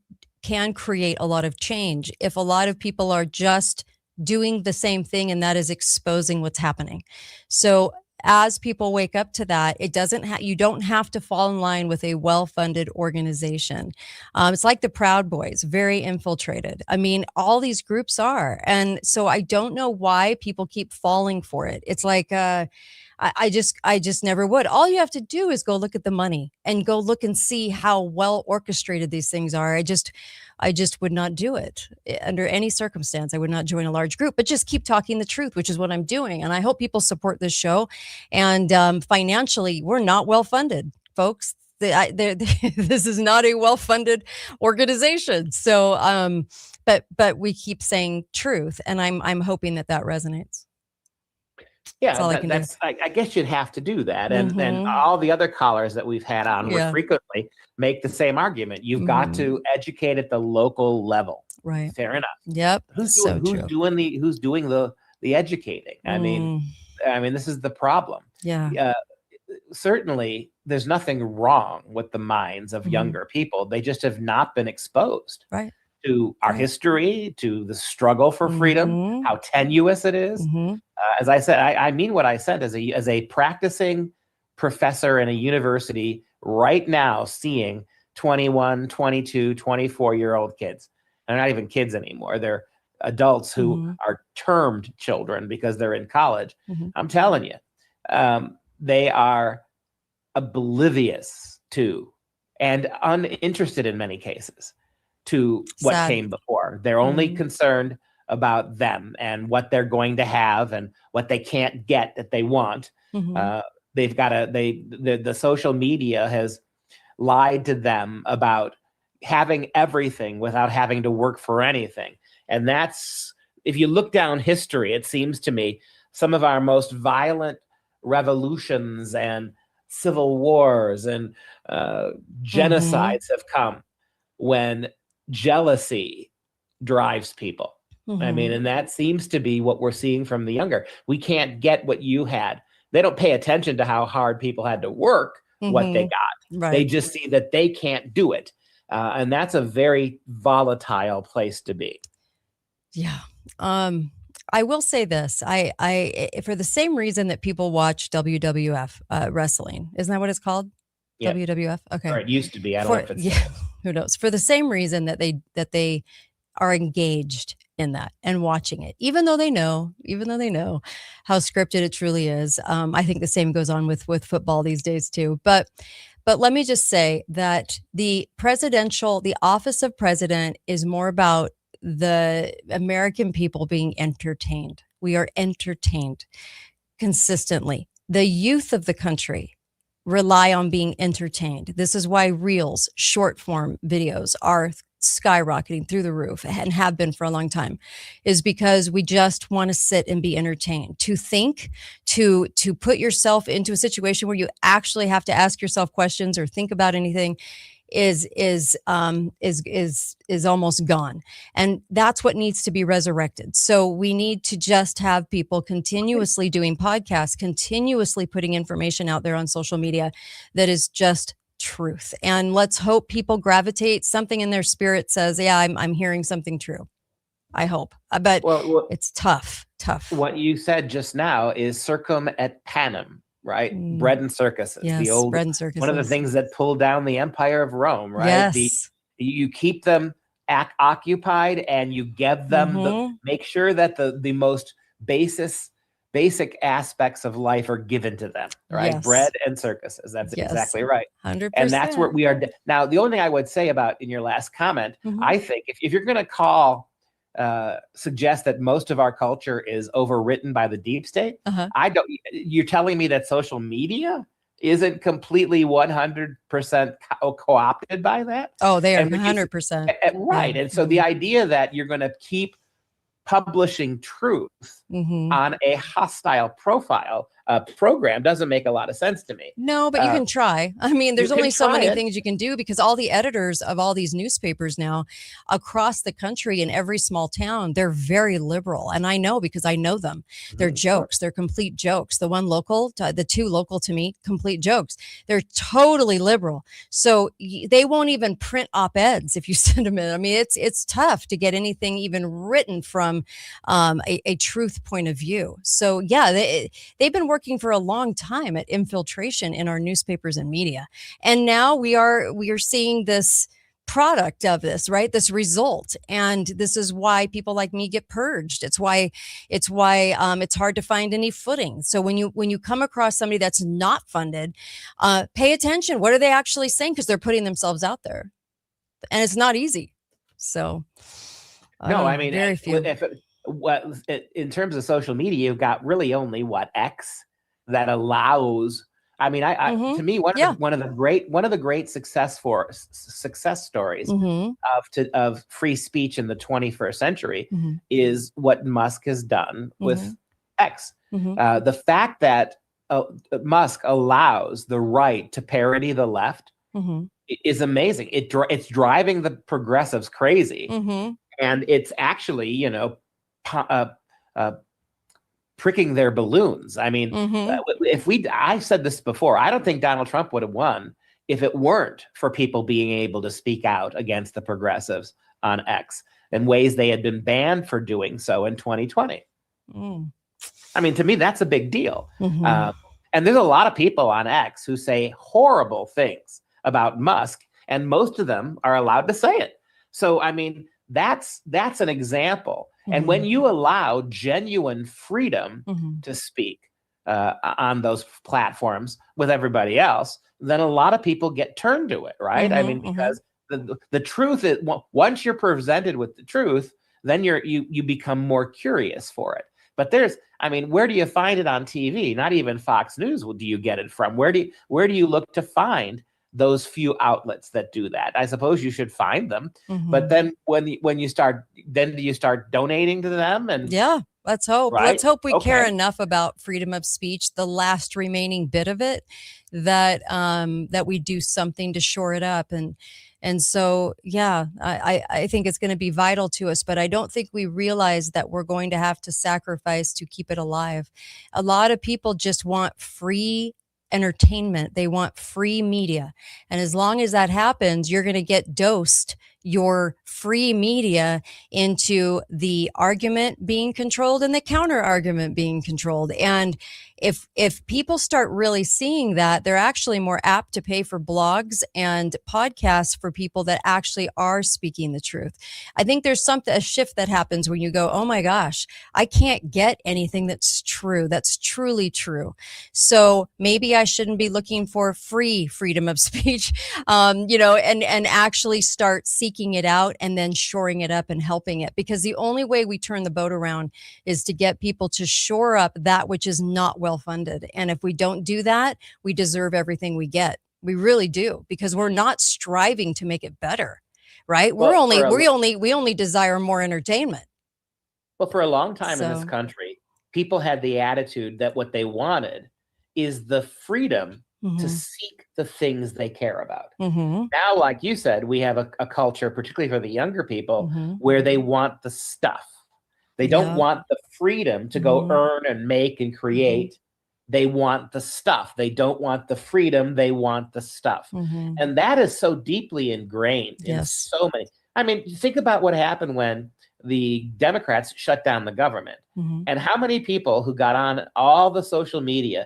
create a lot of change. If a lot of people are just doing the same thing, and that is exposing what's happening. So as people wake up to that, it doesn't you don't have to fall in line with a well-funded organization. It's like the Proud Boys, very infiltrated. I mean, all these groups are. And so I don't know why people keep falling for it. It's like, I just never would. All you have to do is go look at the money and go look and see how well orchestrated these things are. I just would not do it under any circumstance. I would not join a large group, but just keep talking the truth, which is what I'm doing. And I hope people support this show. And financially, we're not well funded, folks. This is not a well funded organization. So, but we keep saying truth, and I'm hoping that resonates. Yeah, I guess you'd have to do that. And all the other callers that we've had on would frequently make the same argument. You've got to educate at the local level. Right. Fair enough. Yep. Who's doing the educating? I mean, this is the problem. Yeah. Certainly there's nothing wrong with the minds of younger people. They just have not been exposed. Right. To our history, to the struggle for freedom, how tenuous it is. As I said, I mean what I said as a practicing professor in a university right now, seeing 21, 22, 24-year-old kids. They're not even kids anymore. They're adults who are termed children because they're in college. I'm telling you, they are oblivious to and uninterested in many cases to what came before. They're only concerned about them and what they're going to have and what they can't get that they want. They've got the social media has lied to them about having everything without having to work for anything. And that's, if you look down history, it seems to me some of our most violent revolutions and civil wars and genocides have come when jealousy drives people. I mean, and that seems to be what we're seeing from the younger. We can't get what you had. They don't pay attention to how hard people had to work, what they got. Right. They just see that they can't do it. And that's a very volatile place to be. Yeah. I will say this. I for the same reason that people watch WWF wrestling. Isn't that what it's called? Yeah. WWF? Okay. Or it used to be. I don't know if it's who knows? For the same reason that they are engaged in that and watching it, even though they know how scripted it truly is. I think the same goes on with football these days too. But let me just say that the office of president is more about the American people being entertained. We are entertained consistently. The youth of the country rely on being entertained. This is why reels, short form videos are skyrocketing through the roof and have been for a long time, is because we just want to sit and be entertained. To think, to put yourself into a situation where you actually have to ask yourself questions or think about anything is almost gone. And that's what needs to be resurrected. So we need to just have people continuously doing podcasts, continuously putting information out there on social media that is just truth. And let's hope people gravitate. Something in their spirit says, yeah, I'm hearing something true. I hope. But it's tough. What you said just now is circum et panem. Right? Bread and circuses. Yes, the old bread and circuses. One of the things that pulled down the Empire of Rome, right? Yes. You keep them occupied and you give them make sure that the most basic aspects of life are given to them, right? Yes. Bread and circuses. That's exactly right. 100%. And that's where we are. Now, the only thing I would say about in your last comment, I think if you're going to suggest that most of our culture is overwritten by the deep state. You're telling me that social media isn't completely 100% co-opted by that. Oh, they are And 100%. right. Yeah. And so the idea that you're going to keep publishing truth on a hostile profile program doesn't make a lot of sense to me. No, but you can try. I mean, there's only so many things you can do, because all the editors of all these newspapers now across the country in every small town, they're very liberal. And I know, because I know them. They're jokes. They're complete jokes. The one local, the two local to me, complete jokes. They're totally liberal. So they won't even print op-eds if you send them in. I mean, it's tough to get anything even written from a truth point of view. So yeah, they've been working for a long time at infiltration in our newspapers and media, and now we are seeing this product of this, right? This result, and this is why people like me get purged. It's why it's hard to find any footing. So when you come across somebody that's not funded, pay attention. What are they actually saying? Because they're putting themselves out there, and it's not easy. So no, I mean, very few. In terms of social media, you've got really only X that allows. I mean, to me, one of the great success stories of free speech in the 21st century is what Musk has done with X. The fact that Musk allows the right to parody the left is amazing. It's driving the progressives crazy, and it's actually, pricking their balloons. I mean, I've said this before, I don't think Donald Trump would have won if it weren't for people being able to speak out against the progressives on X in ways they had been banned for doing so in 2020. I mean, to me, that's a big deal. And there's a lot of people on X who say horrible things about Musk, and most of them are allowed to say it. So, I mean, that's an example. And when you allow genuine freedom to speak on those platforms with everybody else, then a lot of people get turned to it, right? I mean, because the truth is, once you're presented with the truth, then you become more curious for it. But where do you find it on TV? Not even Fox News do you get it from. Where do you look to find those few outlets that do that? I suppose you should find them, but then when you start, then do you start donating to them? And let's hope. Right? Let's hope we care enough about freedom of speech, the last remaining bit of it, that that we do something to shore it up. And so, I think it's going to be vital to us, but I don't think we realize that we're going to have to sacrifice to keep it alive. A lot of people just want free entertainment. They want free media. And as long as that happens, you're going to get dosed your free media into the argument being controlled and the counter argument being controlled. And if people start really seeing that, they're actually more apt to pay for blogs and podcasts for people that actually are speaking the truth. I think there's a shift that happens when you go, oh my gosh, I can't get anything that's true, that's truly true. So maybe I shouldn't be looking for free freedom of speech, and actually start seeking it out and then shoring it up and helping it. Because the only way we turn the boat around is to get people to shore up that which is not well funded. And if we don't do that, we deserve everything we get. We really do, because we're not striving to make it better, right? We only desire more entertainment. Well, for a long time in this country, people had the attitude that what they wanted is the freedom to seek the things they care about. Now, like you said, we have a culture, particularly for the younger people, where they want the stuff. They don't want the freedom to go earn and make and create. They want the stuff. They don't want the freedom. They want the stuff. And that is so deeply ingrained in so many. I mean, think about what happened when the Democrats shut down the government, and how many people who got on all the social media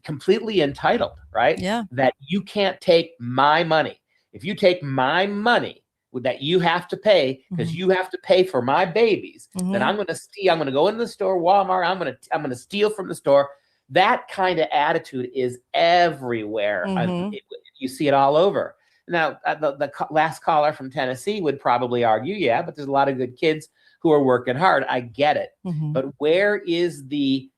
completely entitled, right? That you can't take my money. If you take my money that you have to pay because you have to pay for my babies, then I'm going to steal. I'm going to go in the store, Walmart. I'm going to steal from the store. That kind of attitude is everywhere. You see it all over. Now, the last caller from Tennessee would probably argue, but there's a lot of good kids who are working hard. I get it. But where is the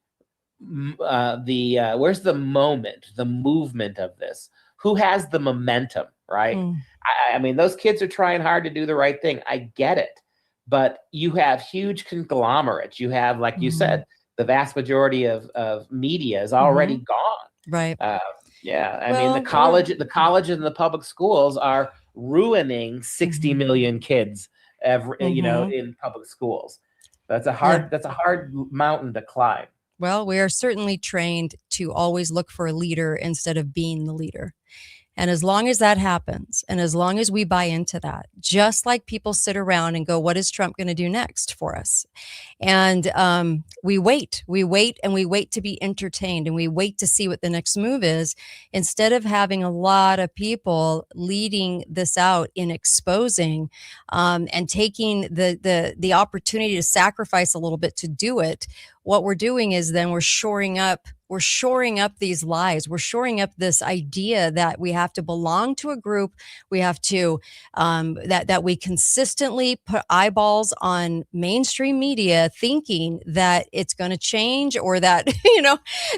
where's the moment, the movement of this? Who has the momentum, right? I mean, those kids are trying hard to do the right thing. I get it. But you have huge conglomerates. You have, like you said, the vast majority of media is already gone. Right. Yeah. I mean, the colleges and the public schools are ruining 60 million kids every, in public schools. That's a hard mountain to climb. Well, we are certainly trained to always look for a leader instead of being the leader. And as long as that happens, and as long as we buy into that, just like people sit around and go, what is Trump going to do next for us? And we wait, and we wait to be entertained, and we wait to see what the next move is, instead of having a lot of people leading this out in exposing and taking the opportunity to sacrifice a little bit to do it. What we're doing is then we're shoring up these lies. We're shoring up this idea that we have to belong to a group. We have to that we consistently put eyeballs on mainstream media, thinking that it's going to change, or that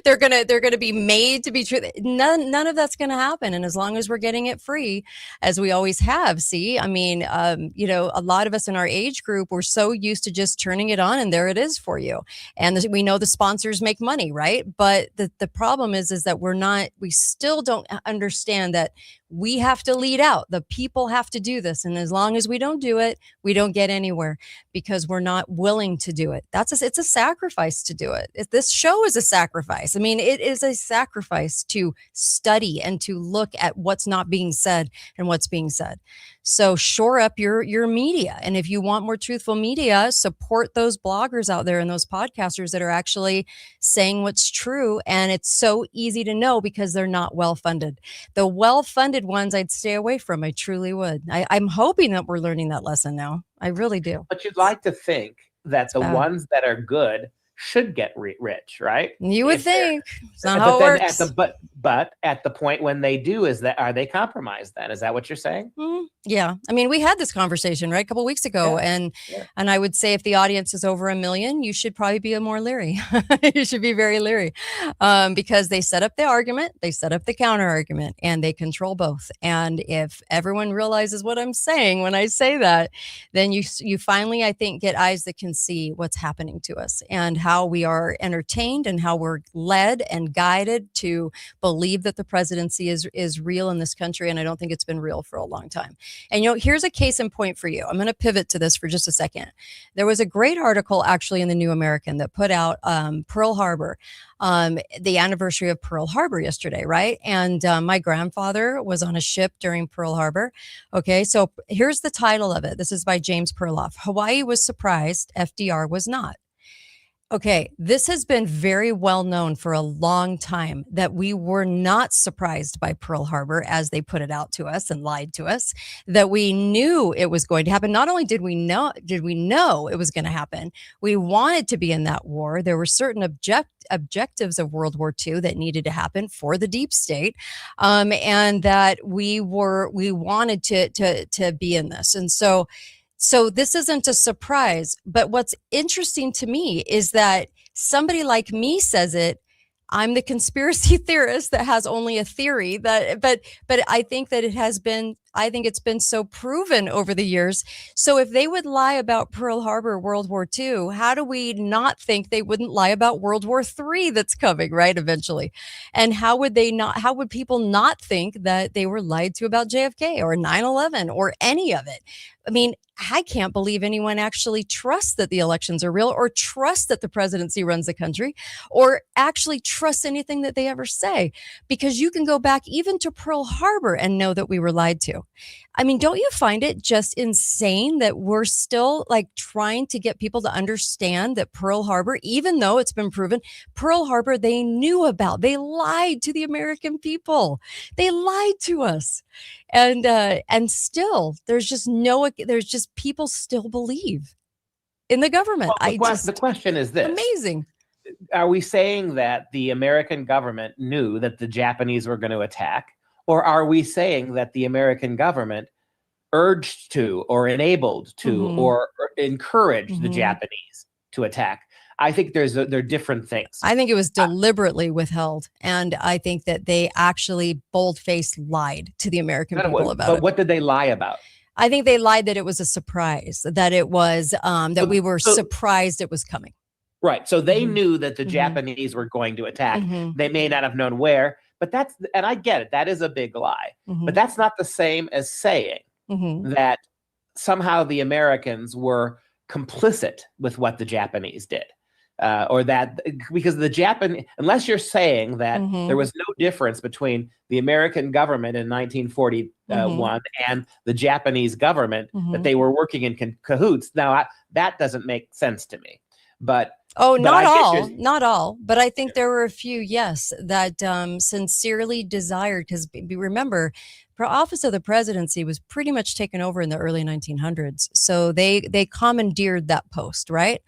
they're going to be made to be true. None of that's going to happen. And as long as we're getting it free, as we always have, a lot of us in our age group, we're so used to just turning it on and there it is for you. And we know the sponsors make money, right? But the problem is that we still don't understand that we have to lead out. The people have to do this. And as long as we don't do it, we don't get anywhere, because we're not willing to do it. It's a sacrifice to do it. This show is a sacrifice. I mean, it is a sacrifice to study and to look at what's not being said and what's being said. So shore up your media. And if you want more truthful media, support those bloggers out there and those podcasters that are actually saying what's true. And it's so easy to know because they're not well-funded. The well-funded ones I'd stay away from. I truly would. I'm hoping that we're learning that lesson now. I really do. But you'd like to think that the ones that are good should get rich, right? You would think. It's not how it works. But at the point when they do, are they compromised then? Is that what you're saying? Yeah. I mean, we had this conversation, right, a couple of weeks ago. And I would say if the audience is over 1 million, you should probably be more leery. You should be very leery because they set up the argument, they set up the counter argument, and they control both. And if everyone realizes what I'm saying when I say that, then you finally, I think, get eyes that can see what's happening to us and how we are entertained and how we're led and guided to believe that the presidency is real in this country. And I don't think it's been real for a long time. And, here's a case in point for you. I'm going to pivot to this for just a second. There was a great article actually in the New American that put out Pearl Harbor, the anniversary of Pearl Harbor yesterday, right? And my grandfather was on a ship during Pearl Harbor. Okay, so here's the title of it. This is by James Perloff. Hawaii was surprised, FDR was not. Okay, this has been very well known for a long time that we were not surprised by Pearl Harbor as they put it out to us and lied to us, that we knew it was going to happen. Not only did we know it was going to happen, we wanted to be in that war. There were certain objectives of World War II that needed to happen for the deep state, and that we wanted to be in this. And so this isn't a surprise, but what's interesting to me is that somebody like me says it. I'm the conspiracy theorist that has only a theory but I think that it's been so proven over the years. So if they would lie about Pearl Harbor, World War II, how do we not think they wouldn't lie about World War III that's coming, right, eventually? And how would people not think that they were lied to about JFK or 9/11 or any of it? I mean, I can't believe anyone actually trusts that the elections are real, or trusts that the presidency runs the country, or actually trusts anything that they ever say, because you can go back even to Pearl Harbor and know that we were lied to. I mean, don't you find it just insane that we're still trying to get people to understand that Pearl Harbor, even though it's been proven, Pearl Harbor, they knew about, they lied to the American people. They lied to us. And still, there's just people still believe in the government. Well, the question is this. Amazing. Are we saying that the American government knew that the Japanese were going to attack? Or are we saying that the American government urged to, or enabled to, or encouraged the Japanese to attack? I think they're different things. I think it was deliberately withheld, and I think that they actually bold-faced lied to the American people about it. But what did they lie about? I think they lied that it was a surprise, that it was that we were surprised it was coming. Right. So they knew that the Japanese were going to attack. They may not have known where, but and I get it. That is a big lie. But that's not the same as saying that somehow the Americans were complicit with what the Japanese did. Or that because the Japanese, unless you're saying that there was no difference between the American government in 1941 and the Japanese government, that they were working in cahoots. Now, that doesn't make sense to me. But not all. But I think there were a few, yes, that sincerely desired, because remember, the office of the presidency was pretty much taken over in the early 1900s. So they commandeered that post, right?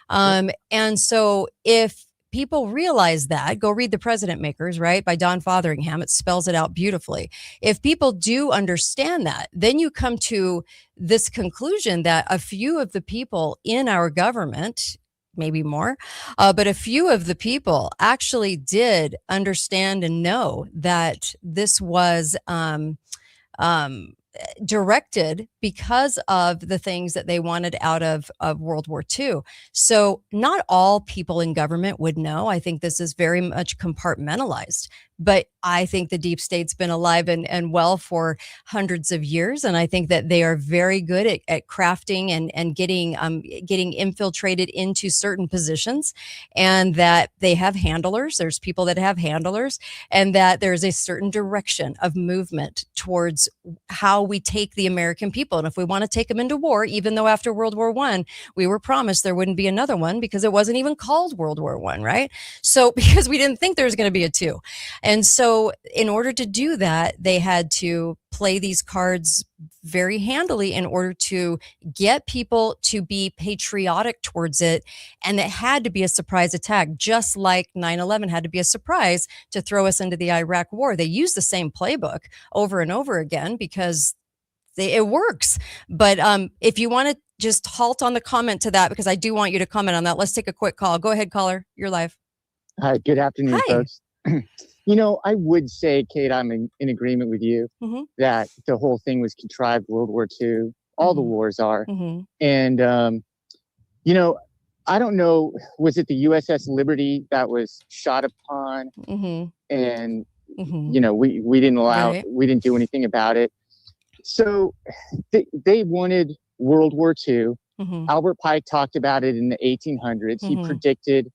And so if people realize that, go read The President Makers, right, by Don Fotheringham. It spells it out beautifully. If people do understand that, then you come to this conclusion that a few of the people in our government, maybe more, but a few of the people actually did understand and know that this was directed because of the things that they wanted out of World War II. So not all people in government would know. I think this is very much compartmentalized. But I think the deep state's been alive and well for hundreds of years. And I think that they are very good at crafting and getting infiltrated into certain positions, and that they have handlers. There's people that have handlers, and that there's a certain direction of movement towards how we take the American people. And if we want to take them into war, even though after World War I, we were promised there wouldn't be another one because it wasn't even called World War I, right? So because we didn't think there was going to be a two. And so in order to do that, they had to play these cards very handily in order to get people to be patriotic towards it. And it had to be a surprise attack, just like 9/11 had to be a surprise to throw us into the Iraq war. They used the same playbook over and over again because it works. But if you want to just halt on the comment to that, because I do want you to comment on that. Let's take a quick call. Go ahead, caller. You're live. Hi, good afternoon, Hi. folks. You know, I would say, Kate, I'm in agreement with you that the whole thing was contrived. World War II, all the wars are. And, you know, I don't know, was it the USS Liberty that was shot upon? And, you know, we didn't allow, we didn't do anything about it. So they wanted World War II. Albert Pike talked about it in the 1800s. He predicted,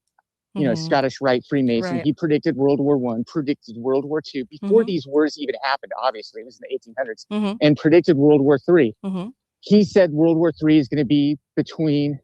you know, Scottish Rite Freemason. He predicted World War I, predicted World War II before these wars even happened. Obviously, it was in the 1800s, and predicted World War III. He said World War III is going to be between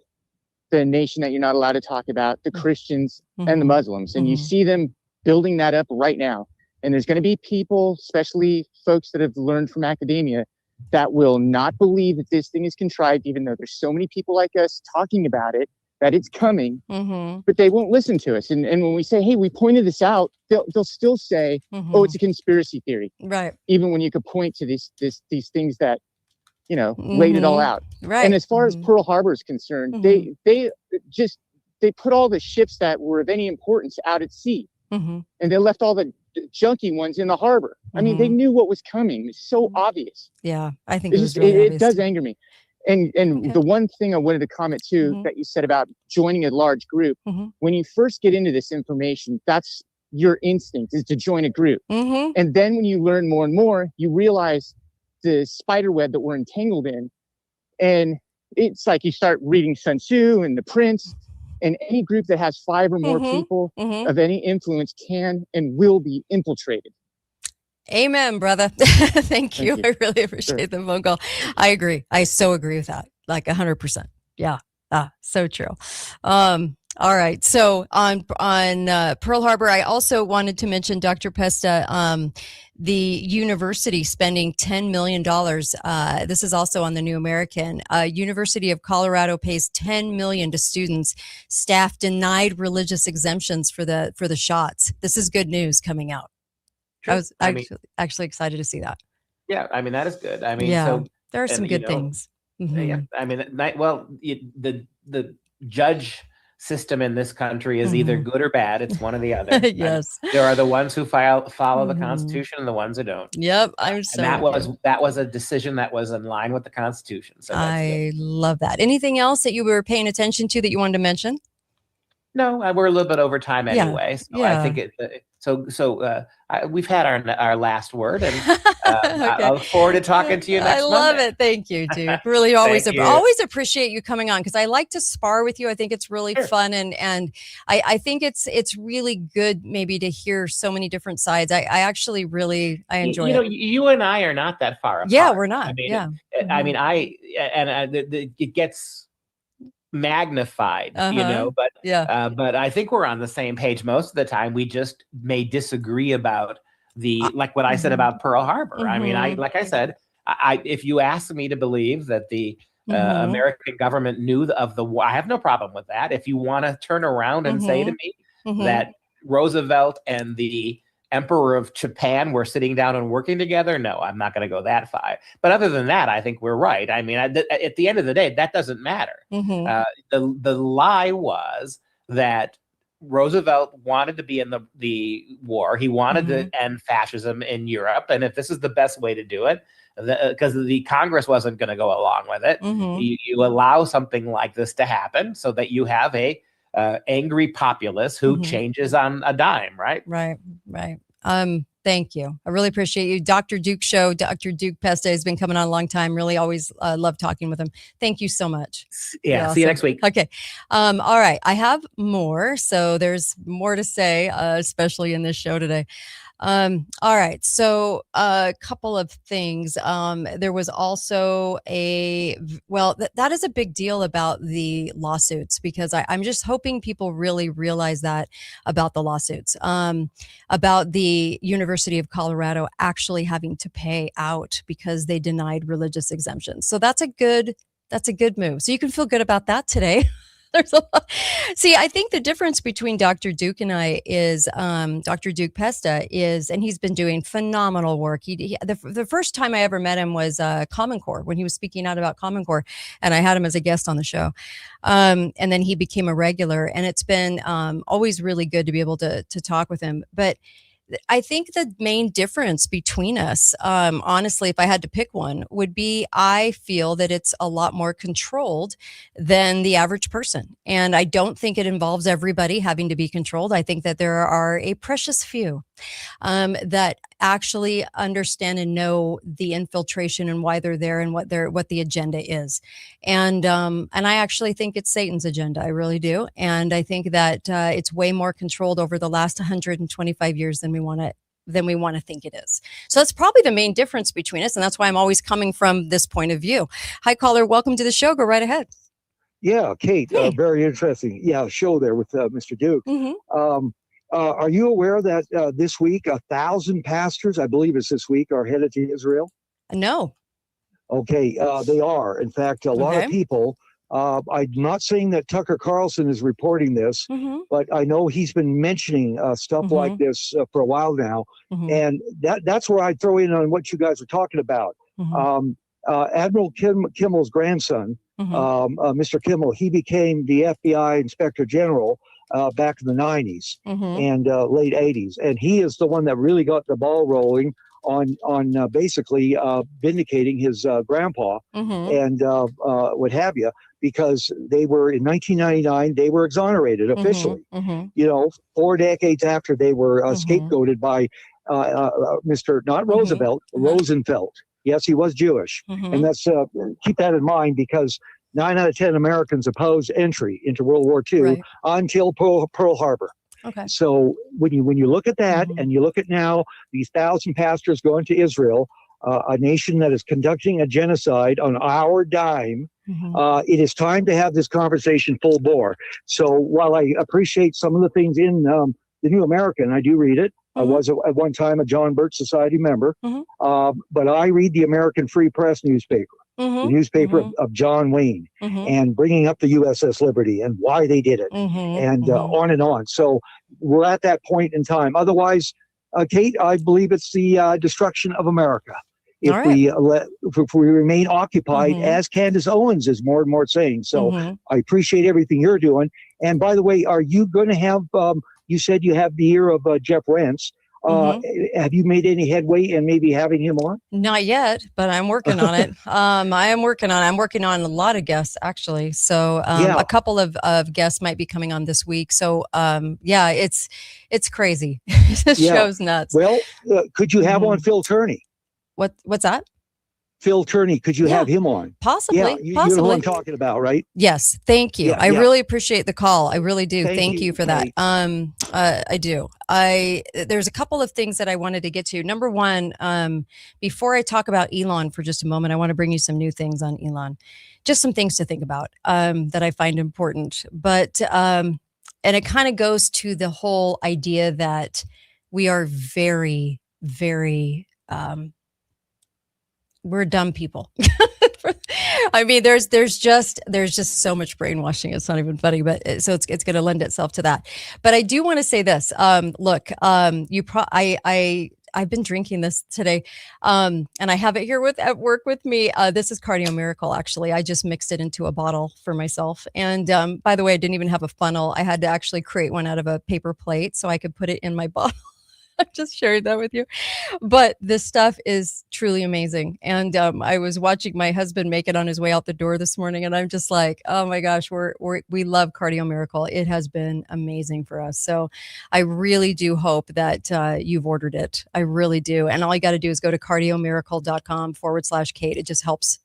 the nation that you're not allowed to talk about, the Christians and the Muslims. And you see them building that up right now. And there's going to be people, especially folks that have learned from academia, that will not believe that this thing is contrived, even though there's so many people like us talking about it, that it's coming, but they won't listen to us. And when we say, hey, we pointed this out, they'll still say, oh, it's a conspiracy theory. Right. Even when you could point to these things that, you know, laid it all out. Right. And as far as Pearl Harbor is concerned, they put all the ships that were of any importance out at sea. And they left all the junky ones in the harbor. I mean, they knew what was coming. It's so obvious. Yeah, I think it does anger me. And the one thing I wanted to comment too that you said about joining a large group, when you first get into this information, that's your instinct is to join a group. And then when you learn more and more, you realize the spider web that we're entangled in. And it's like you start reading Sun Tzu and the Prince, and any group that has 5 or more people of any influence can and will be infiltrated. Amen, brother. Thank you. I really appreciate the phone call. I agree. I so agree with that. Like 100%. Yeah. So true. All right. So on Pearl Harbor, I also wanted to mention, Dr. Pesta, the university spending $10 million. This is also on the New American. University of Colorado pays $10 million to students. Staff denied religious exemptions for the shots. This is good news coming out. Sure. I was actually excited to see that. Yeah, I mean, that is good. I mean, yeah, so there are some good things. Yeah, I mean, well, the judge system in this country is either good or bad. It's one or the other. Yes. There are the ones who follow the Constitution and the ones who don't. Yep. I'm so and that was a decision that was in line with the Constitution. So that's I love that. Anything else that you were paying attention to that you wanted to mention? No, we're a little bit over time anyway. So I think we've had our last word, and Okay. I look forward to talking to you next I love Monday. it. Thank you, Duke. Really always Thank you. always appreciate you coming on because I like to spar with you. I think it's really fun and I think it's really good maybe to hear so many different sides. I actually really enjoy it. You and I are not that far apart. Yeah, we're not. I mean, yeah. I mean, it gets magnified, but but I think we're on the same page most of the time. We just may disagree about like what I said about Pearl Harbor. I mean, like I said, if you ask me to believe that the American government knew of the war, I have no problem with that. If you want to turn around and say to me that Roosevelt and the Emperor of Japan were sitting down and working together, no, I'm not going to go that far. But other than that, I think we're right. I mean, at the end of the day, that doesn't matter. The lie was that Roosevelt wanted to be in the war. He wanted to end fascism in Europe. And if this is the best way to do it, because the Congress wasn't going to go along with it, you allow something like this to happen so that you have a angry populace who changes on a dime, right? Right. Thank you. I really appreciate you. Dr. Duke Show, Dr. Duke Pesta has been coming on a long time. Really always love talking with him. Thank you so much. Yeah. Awesome. See you next week. Okay. All right. I have more. So there's more to say, especially in this show today. All right. So a couple of things. There was also that is a big deal about the lawsuits because I'm just hoping people really realize that about the lawsuits, about the University of Colorado actually having to pay out because they denied religious exemptions. So that's a good move. So you can feel good about that today. There's a lot. See, I think the difference between Dr. Duke and I is Dr. Duke Pesta and he's been doing phenomenal work. The first time I ever met him was Common Core when he was speaking out about Common Core, and I had him as a guest on the show. And then he became a regular, and it's been always really good to be able to talk with him. But I think the main difference between us, honestly, if I had to pick one, would be I feel that it's a lot more controlled than the average person. And I don't think it involves everybody having to be controlled. I think that there are a precious few that actually understand and know the infiltration and why they're there and what the agenda is. And I actually think it's Satan's agenda. I really do. And I think that it's way more controlled over the last 125 years than we want to think it is. So that's probably the main difference between us. And that's why I'm always coming from this point of view. Hi, caller. Welcome to the show. Go right ahead. Yeah, Kate, Hey. very interesting. Yeah, show there with Mr. Duke. Are you aware that this week 1,000 pastors, I believe it's this week, are headed to Israel? No. Okay, they are. In fact, a lot of people. I'm not saying that Tucker Carlson is reporting this, but I know he's been mentioning stuff like this for a while now, and that's where I throw in on what you guys are talking about. Admiral Kimmel's grandson, Mr. Kimmel, he became the FBI Inspector General back in the 90s and late 80s. And he is the one that really got the ball rolling on basically vindicating his grandpa and what have you, because they were in 1999, they were exonerated officially, 4 decades after they were scapegoated by Mr. not Roosevelt, Rosenfeld. Yes, he was Jewish. And that's keep that in mind, because 9 out of 10 Americans opposed entry into World War II until Pearl Harbor. Okay. So when you look at that and you look at now these 1,000 pastors going to Israel, a nation that is conducting a genocide on our dime, it is time to have this conversation full bore. So while I appreciate some of the things in the New American, I do read it. I was at one time a John Birch Society member, but I read the American Free Press newspaper. The newspaper of John Wayne, and bringing up the USS Liberty and why they did it, and on and on. So we're at that point in time. Otherwise, Kate, I believe it's the destruction of America. if All right. if we remain occupied, as Candace Owens is more and more saying. So I appreciate everything you're doing. And by the way, are you going to have? You said you have the ear of Jeff Rents. Have you made any headway in maybe having him on? Not yet, but I'm working on it. I am working on it. I'm working on a lot of guests, actually. So a couple of guests might be coming on this week. So yeah, it's crazy. This show's nuts. Well, could you have on Phil Turney? What's that? Phil Turney, could you have him on? Possibly. Yeah, you know who I'm talking about, right? Yes. Thank you. I really appreciate the call. I really do. Thank you for that. I do. There's a couple of things that I wanted to get to. Number one, before I talk about Elon for just a moment, I want to bring you some new things on Elon. Just some things to think about that I find important. But and it kind of goes to the whole idea that we are very, very we're dumb people. I mean, there's just so much brainwashing. It's not even funny, but so it's going to lend itself to that. But I do want to say this. Look, I've been drinking this today, and I have it here at work with me. This is Cardio Miracle. Actually, I just mixed it into a bottle for myself. And by the way, I didn't even have a funnel. I had to actually create one out of a paper plate so I could put it in my bottle. I just shared that with you. But this stuff is truly amazing. And I was watching my husband make it on his way out the door this morning. And I'm just like, oh my gosh, we love Cardio Miracle. It has been amazing for us. So I really do hope that you've ordered it. I really do. And all you got to do is go to cardiomiracle.com/Kate. It just helps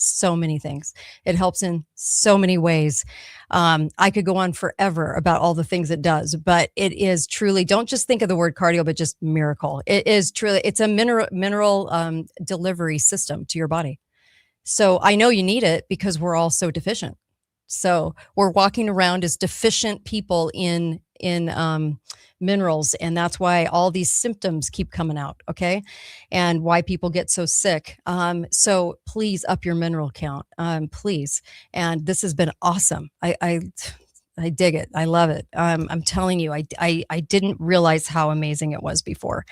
so many things. It helps in so many ways. I could go on forever about all the things it does, but it is truly, don't just think of the word cardio, but just miracle. It is truly, it's a mineral delivery system to your body. So I know you need it because we're all so deficient. So we're walking around as deficient people in minerals, and that's why all these symptoms keep coming out, okay? And why people get so sick. So please up your mineral count, please. And this has been awesome. I dig it. I love it. I'm telling you, I didn't realize how amazing it was before.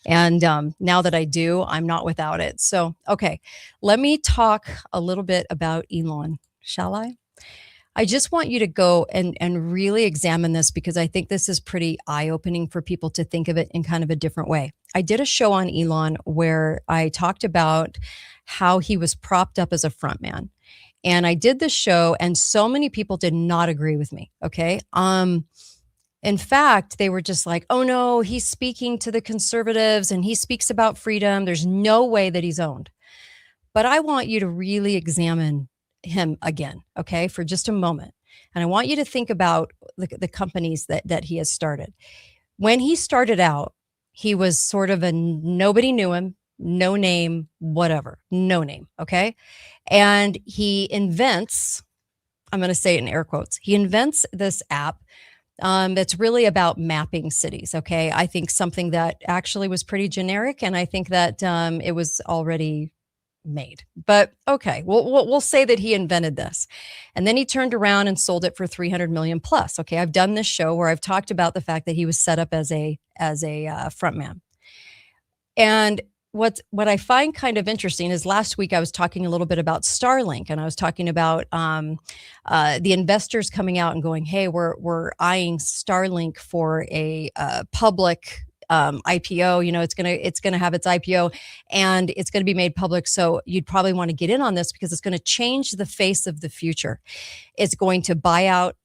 And now that I do, I'm not without it. So, okay, let me talk a little bit about Elon, shall I? I just want you to go and really examine this because I think this is pretty eye-opening for people to think of it in kind of a different way. I did a show on Elon where I talked about how he was propped up as a front man. And I did the show and so many people did not agree with me, okay? In fact, they were just like, oh no, he's speaking to the conservatives and he speaks about freedom. There's no way that he's owned. But I want you to really examine him again, okay, for just a moment. And I want you to think about the companies that he has started. When he started out, he was sort of a nobody knew him, no name, whatever, no name, okay? And he invents, I'm going to say it in air quotes, he invents this app that's really about mapping cities, okay? I think something that actually was pretty generic, and I think that it was already made. But okay, we'll say that he invented this. And then he turned around and sold it for 300 million plus. Okay, I've done this show where I've talked about the fact that he was set up as a front man. And what I find kind of interesting is last week I was talking a little bit about Starlink, and I was talking about the investors coming out and going, hey, we're eyeing Starlink for a public IPO. You know, it's gonna have its IPO and it's gonna be made public. So you'd probably want to get in on this because it's going to change the face of the future. It's going to buy out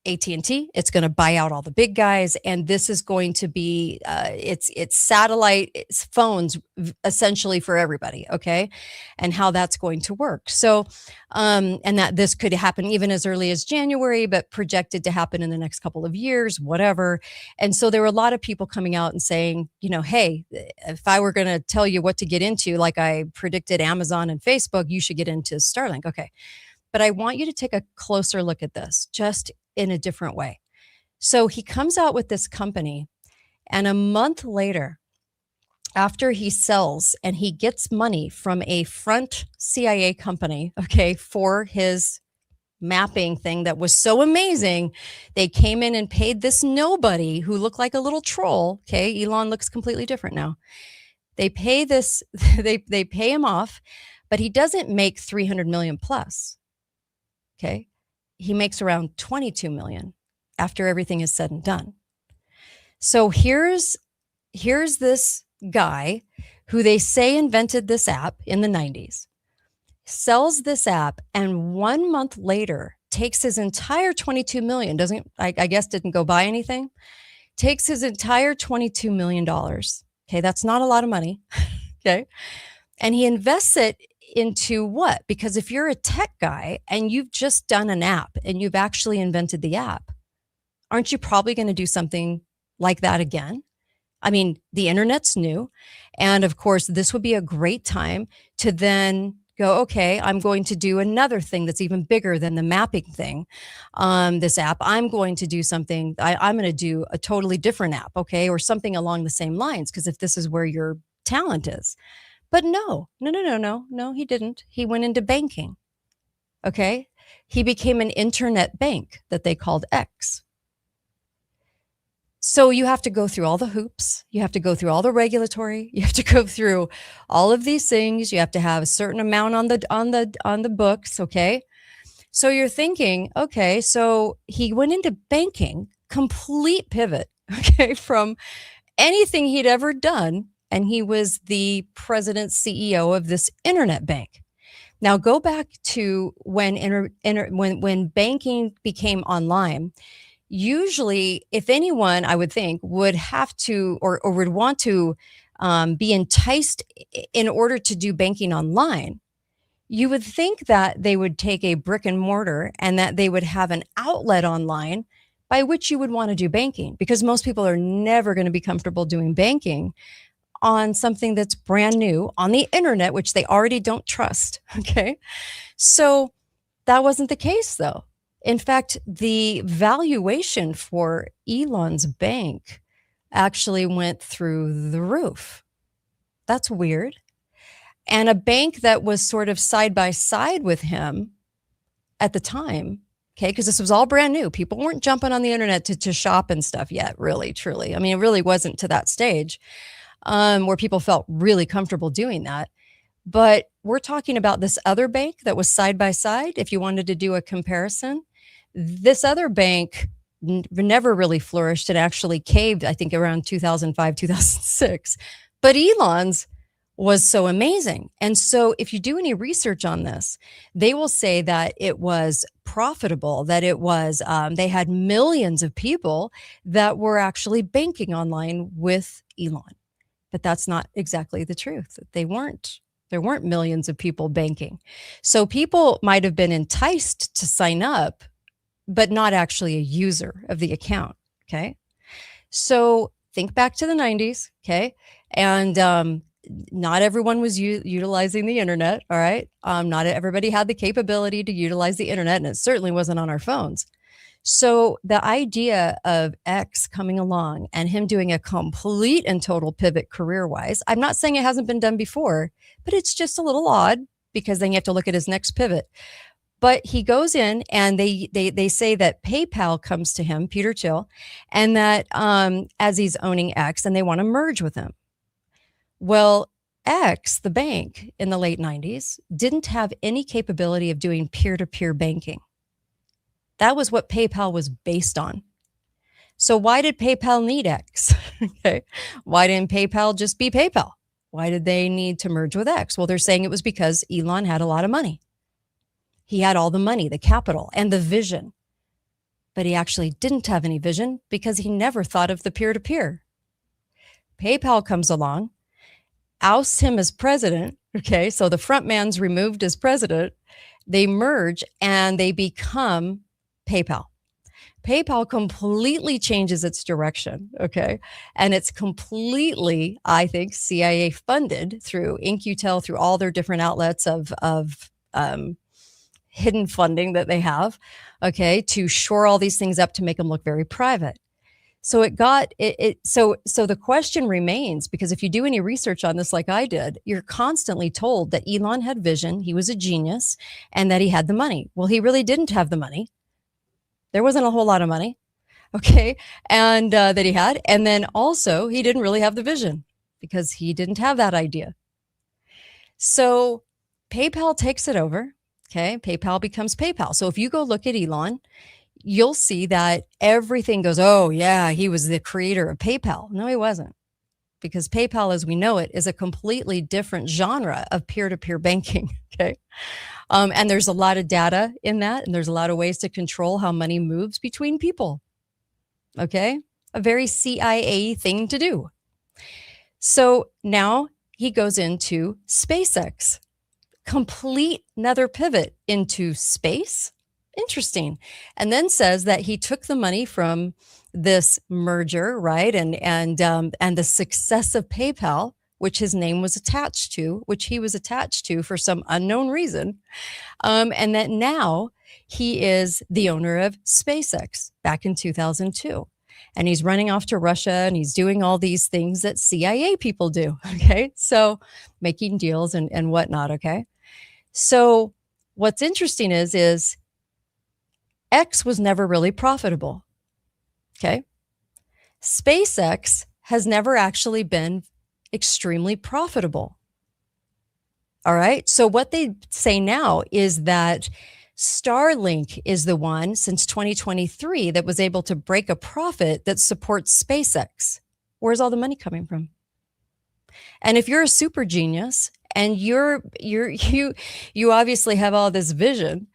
AT&T. It's going to buy out all the big guys, and this is going to be it's satellite phones essentially for everybody. Okay, and how that's going to work. So, and that this could happen even as early as January, but projected to happen in the next couple of years, whatever. And so there were a lot of people coming out and saying, you know, hey, if I were going to tell you what to get into, like I predicted Amazon and Facebook, you should get into Starlink. Okay. But I want you to take a closer look at this, just in a different way. So he comes out with this company, and a month later, after he sells and he gets money from a front CIA company, okay, for his mapping thing that was so amazing, they came in and paid this nobody who looked like a little troll. Okay, Elon looks completely different now. They pay this, they pay him off, but he doesn't make 300 million plus. Okay. He makes around 22 million after everything is said and done. So here's this guy who they say invented this app in the 90s, sells this app, and 1 month later takes his entire 22 million, I guess didn't go buy anything, takes his entire $22 million. Okay, that's not a lot of money. Okay. And he invests it into what? Because if you're a tech guy and you've just done an app and you've actually invented the app, aren't you probably going to do something like that again? I mean, the internet's new. And of course, this would be a great time to then go, okay, I'm going to do another thing that's even bigger than the mapping thing. This app, I'm going to do something, I'm going to do a totally different app, okay, or something along the same lines, because if this is where your talent is. But no, he didn't. He went into banking, okay? He became an internet bank that they called X. So you have to go through all the hoops. You have to go through all the regulatory. You have to go through all of these things. You have to have a certain amount on the books, okay? So you're thinking, okay, so he went into banking, complete pivot, okay, from anything he'd ever done, and he was the president CEO of this internet bank. Now go back to when banking became online. Usually, if anyone, I would think, would have to or would want to be enticed in order to do banking online, you would think that they would take a brick and mortar and that they would have an outlet online by which you would want to do banking, because most people are never going to be comfortable doing banking on something that's brand new on the internet, which they already don't trust. Okay. So that wasn't the case, though. In fact, the valuation for Elon's bank actually went through the roof. That's weird. And a bank that was sort of side by side with him at the time, okay, because this was all brand new. People weren't jumping on the internet to shop and stuff yet, really, truly. I mean, it really wasn't to that stage where people felt really comfortable doing that. But we're talking about this other bank that was side by side. If you wanted to do a comparison, this other bank never really flourished. It actually caved, I think, around 2005, 2006. But Elon's was so amazing. And so if you do any research on this, they will say that it was profitable, that it was, they had millions of people that were actually banking online with Elon. But that's not exactly the truth. There weren't millions of people banking. So people might have been enticed to sign up, but not actually a user of the account. Okay. So think back to the 90s. Okay. And not everyone was utilizing the internet. All right. Not everybody had the capability to utilize the internet, and it certainly wasn't on our phones. So the idea of X coming along and him doing a complete and total pivot career-wise, I'm not saying it hasn't been done before, but it's just a little odd, because then you have to look at his next pivot. But he goes in and they say that PayPal comes to him, Peter Thiel, and that as he's owning X, and they want to merge with him. Well, X, the bank in the late 90s, didn't have any capability of doing peer-to-peer banking. That was what PayPal was based on. So why did PayPal need X? Okay. Why didn't PayPal just be PayPal? Why did they need to merge with X? Well, they're saying it was because Elon had a lot of money. He had all the money, the capital, and the vision. But he actually didn't have any vision because he never thought of the peer-to-peer. PayPal comes along, ousts him as president. Okay. So the front man's removed as president. They merge and they become PayPal. PayPal completely changes its direction, okay? And it's completely, I think, CIA funded through In-Q-Tel, through all their different outlets of hidden funding that they have, okay, to shore all these things up to make them look very private. So so the question remains, because if you do any research on this like I did, you're constantly told that Elon had vision, he was a genius, and that he had the money. Well, he really didn't have the money. There wasn't a whole lot of money, okay, and that he had. And then also, he didn't really have the vision. because he didn't have that idea. So PayPal takes it over. Okay. PayPal becomes PayPal. So if you go look at Elon, you'll see that everything goes, oh, yeah, he was the creator of PayPal. No, he wasn't. Because PayPal, as we know it, is a completely different genre of peer-to-peer banking. Okay. And there's a lot of data in that, and there's a lot of ways to control how money moves between people. Okay. A very CIA thing to do. So now he goes into SpaceX. Complete another pivot into space. Interesting. And then says that he took the money from this merger, right? And the success of PayPal, which his name was attached to, which he was attached to for some unknown reason. And that now he is the owner of SpaceX back in 2002. And he's running off to Russia, and he's doing all these things that CIA people do. Okay. So making deals and whatnot. Okay. So what's interesting is X was never really profitable. Okay. SpaceX has never actually been extremely profitable. All right. So what they say now is that Starlink is the one since 2023 that was able to break a profit that supports SpaceX. Where's all the money coming from? And if you're a super genius and you obviously have all this vision,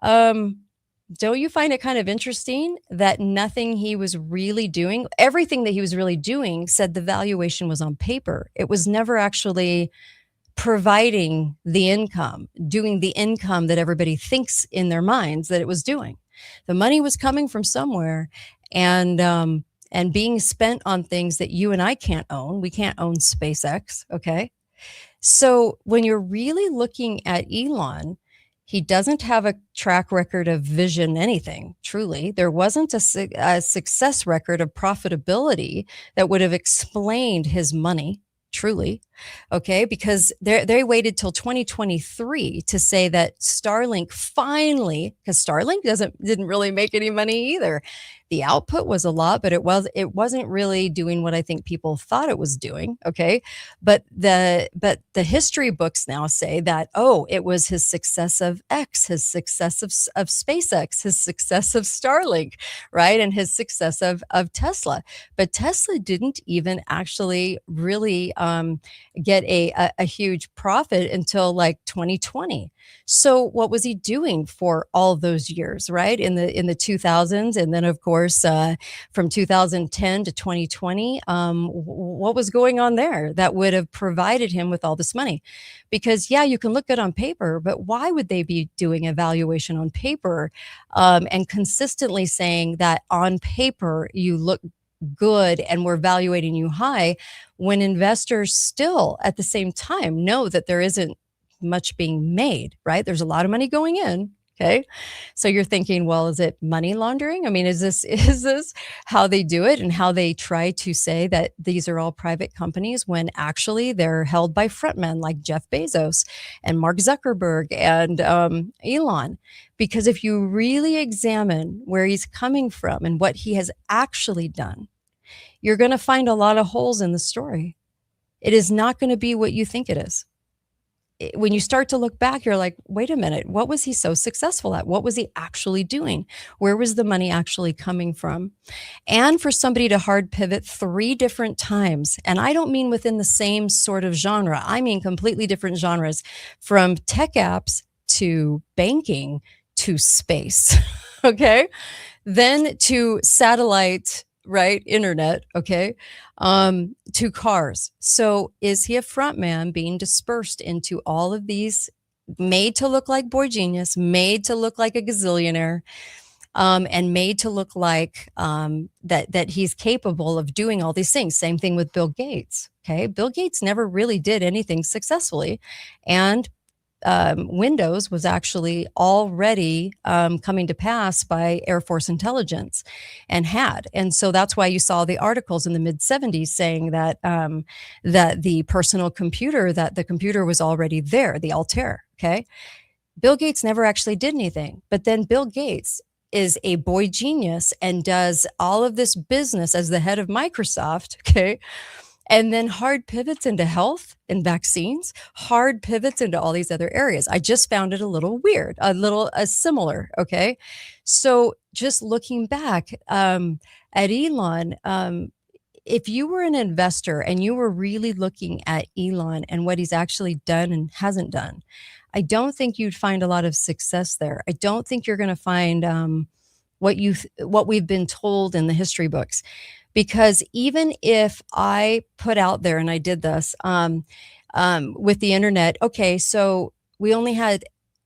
don't you find it kind of interesting that nothing he was really doing, everything that he was really doing said the valuation was on paper. It was never actually providing the income, doing the income that everybody thinks in their minds that it was doing. The money was coming from somewhere and being spent on things that you and I can't own. We can't own SpaceX, okay? So when you're really looking at Elon, he doesn't have a track record of vision anything, truly. There wasn't a success record of profitability that would have explained his money, truly, okay? Because they waited till 2023 to say that Starlink finally, because Starlink didn't really make any money either. The output was a lot, but it wasn't really doing what I think people thought it was doing, okay? But the history books now say that, oh, it was his success of X, his success of SpaceX, his success of Starlink, right? And his success of Tesla. But Tesla didn't even actually really get a huge profit until like 2020. So what was he doing for all those years, right? In the 2000s, and then of course from 2010 to 2020, what was going on there that would have provided him with all this money? Because yeah, you can look good on paper, but why would they be doing a valuation on paper and consistently saying that on paper you look good and we're valuating you high when investors still at the same time know that there isn't much being made, right? There's a lot of money going in. Okay. So you're thinking, well, is it money laundering? I mean, is this how they do it and how they try to say that these are all private companies when actually they're held by frontmen like Jeff Bezos and Mark Zuckerberg and Elon? Because if you really examine where he's coming from and what he has actually done, you're going to find a lot of holes in the story. It is not going to be what you think it is. When you start to look back, you're like, wait a minute, what was he so successful at? What was he actually doing? Where was the money actually coming from? And for somebody to hard pivot 3 different times, and I don't mean within the same sort of genre, I mean completely different genres, from tech apps to banking to space, okay? Then to satellite, right? Internet, okay? To cars. So is he a front man being dispersed into all of these, made to look like boy genius, made to look like a gazillionaire, and made to look like that he's capable of doing all these things? Same thing with Bill Gates, okay? Bill Gates never really did anything successfully. And Windows was actually already coming to pass by Air Force intelligence and had. And so that's why you saw the articles in the mid 70s saying that that the personal computer, that the computer was already there, the Altair. Okay. Bill Gates never actually did anything. But then Bill Gates is a boy genius and does all of this business as the head of Microsoft. Okay. And then hard pivots into health and vaccines, hard pivots into all these other areas. I just found it a little weird, a little similar. Okay. So just looking back at Elon, if you were an investor and you were really looking at Elon and what he's actually done and hasn't done, I don't think you'd find a lot of success there. I don't think you're going to find what we've been told in the history books. Because even if I put out there, and I did this with the internet, okay, so we only had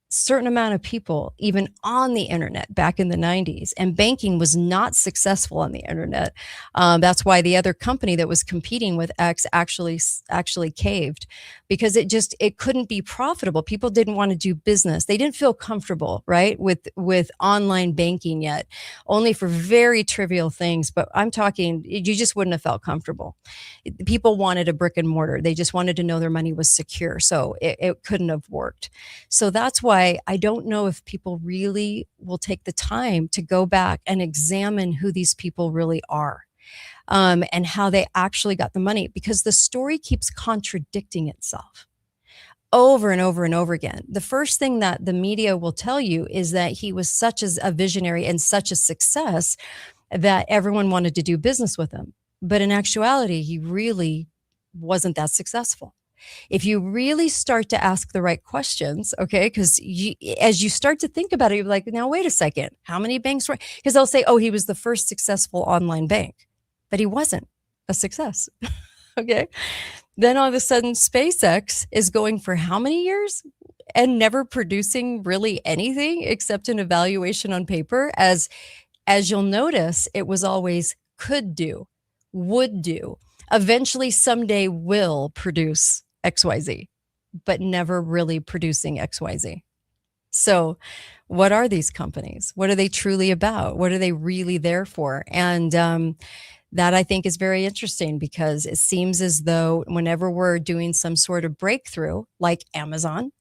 certain amount of people even on the internet back in the 90s, and banking was not successful on the internet. That's why the other company that was competing with X actually caved, because it couldn't be profitable. People didn't want to do business. They didn't feel comfortable, right, with online banking yet, only for very trivial things. But I'm talking, you just wouldn't have felt comfortable. People wanted a brick and mortar. They just wanted to know their money was secure. So it couldn't have worked. So that's why I don't know if people really will take the time to go back and examine who these people really are, and how they actually got the money, because the story keeps contradicting itself over and over and over again. The first thing that the media will tell you is that he was such a visionary and such a success that everyone wanted to do business with him. But in actuality, he really wasn't that successful. If you really start to ask the right questions, okay, because as you start to think about it, you're like, now, wait a second, how many banks were, because they'll say, oh, he was the first successful online bank, but he wasn't a success. Okay. Then all of a sudden, SpaceX is going for how many years and never producing really anything except an evaluation on paper. As you'll notice, it was always could do, would do, eventually someday will produce XYZ, but never really producing XYZ. So what are these companies? What are they truly about? What are they really there for? And that I think is very interesting, because it seems as though whenever we're doing some sort of breakthrough, like Amazon,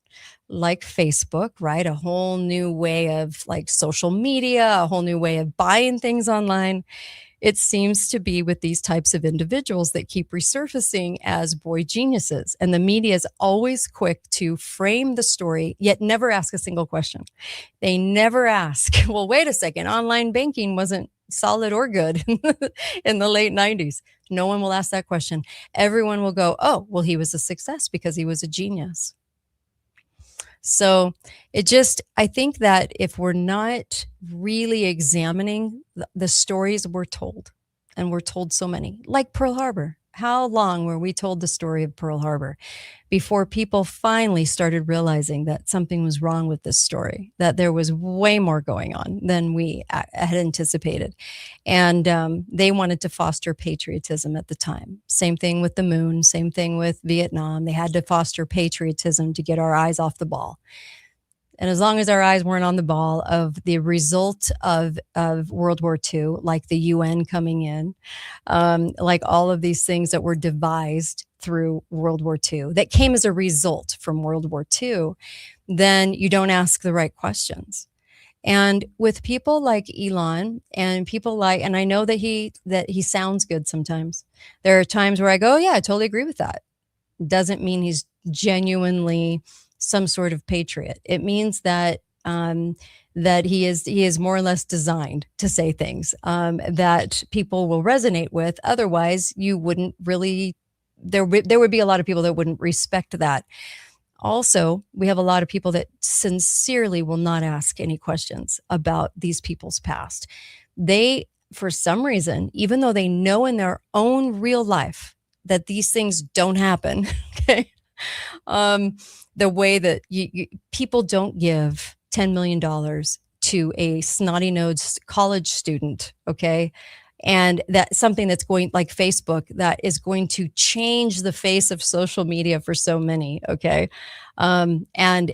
like Facebook, right? A whole new way of like social media, a whole new way of buying things online. It seems to be with these types of individuals that keep resurfacing as boy geniuses. And the media is always quick to frame the story, yet never ask a single question. They never ask, well, wait a second, online banking wasn't solid or good in the late 90s. No one will ask that question. Everyone will go, oh, well, he was a success because he was a genius. So I think that if we're not really examining the stories we're told, and we're told so many, like Pearl Harbor, how long were we told the story of Pearl Harbor before people finally started realizing that something was wrong with this story, that there was way more going on than we had anticipated? And they wanted to foster patriotism at the time. Same thing with the moon, same thing with Vietnam. They had to foster patriotism to get our eyes off the ball. And as long as our eyes weren't on the ball of the result of World War II, like the UN coming in, like all of these things that were devised through World War II, that came as a result from World War II, then you don't ask the right questions. And with people like Elon and people like, and I know that he sounds good sometimes. There are times where I go, oh, yeah, I totally agree with that. Doesn't mean he's genuinely some sort of patriot. It means that that he is more or less designed to say things that people will resonate with. Otherwise, you wouldn't really. There would be a lot of people that wouldn't respect that. Also, we have a lot of people that sincerely will not ask any questions about these people's past. They, for some reason, even though they know in their own real life that these things don't happen, okay, the way that people don't give $10 million to a snotty-nosed college student, okay? And that's something that's going, like Facebook, that is going to change the face of social media for so many, okay? And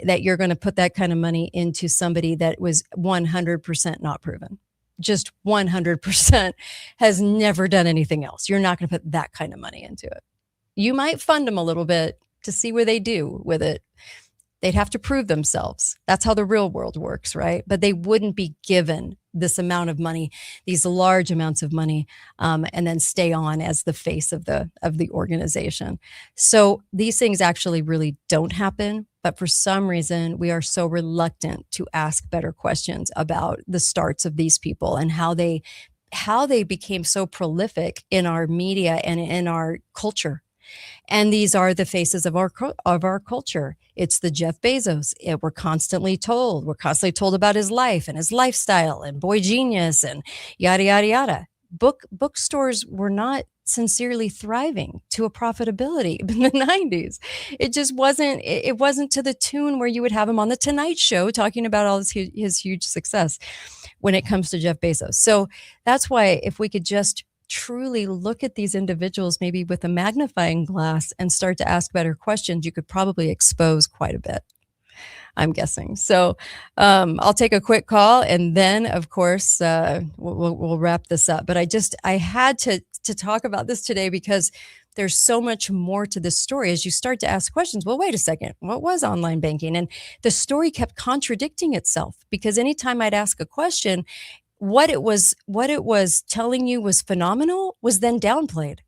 that you're going to put that kind of money into somebody that was 100% not proven. Just 100% has never done anything else. You're not going to put that kind of money into it. You might fund them a little bit to see where they do with it. They'd have to prove themselves. That's how the real world works, right? But they wouldn't be given this amount of money, these large amounts of money, and then stay on as the face of the organization. So these things actually really don't happen. But for some reason, we are so reluctant to ask better questions about the starts of these people and how they became so prolific in our media and in our culture. And these are the faces of our culture. It's the Jeff Bezos. We're constantly told about his life and his lifestyle and boy genius and yada, yada, yada. Bookstores were not sincerely thriving to a profitability in the 90s. It just wasn't, it wasn't to the tune where you would have him on the Tonight Show talking about all his huge success when it comes to Jeff Bezos. So that's why if we could just truly look at these individuals maybe with a magnifying glass and start to ask better questions, you could probably expose quite a bit, I'm guessing. So I'll take a quick call, and then of course we'll wrap this up. But I had to talk about this today because there's so much more to this story. As you start to ask questions, well, wait a second, what was online banking? And the story kept contradicting itself, because anytime I'd ask a question, what it was telling you was phenomenal was then downplayed.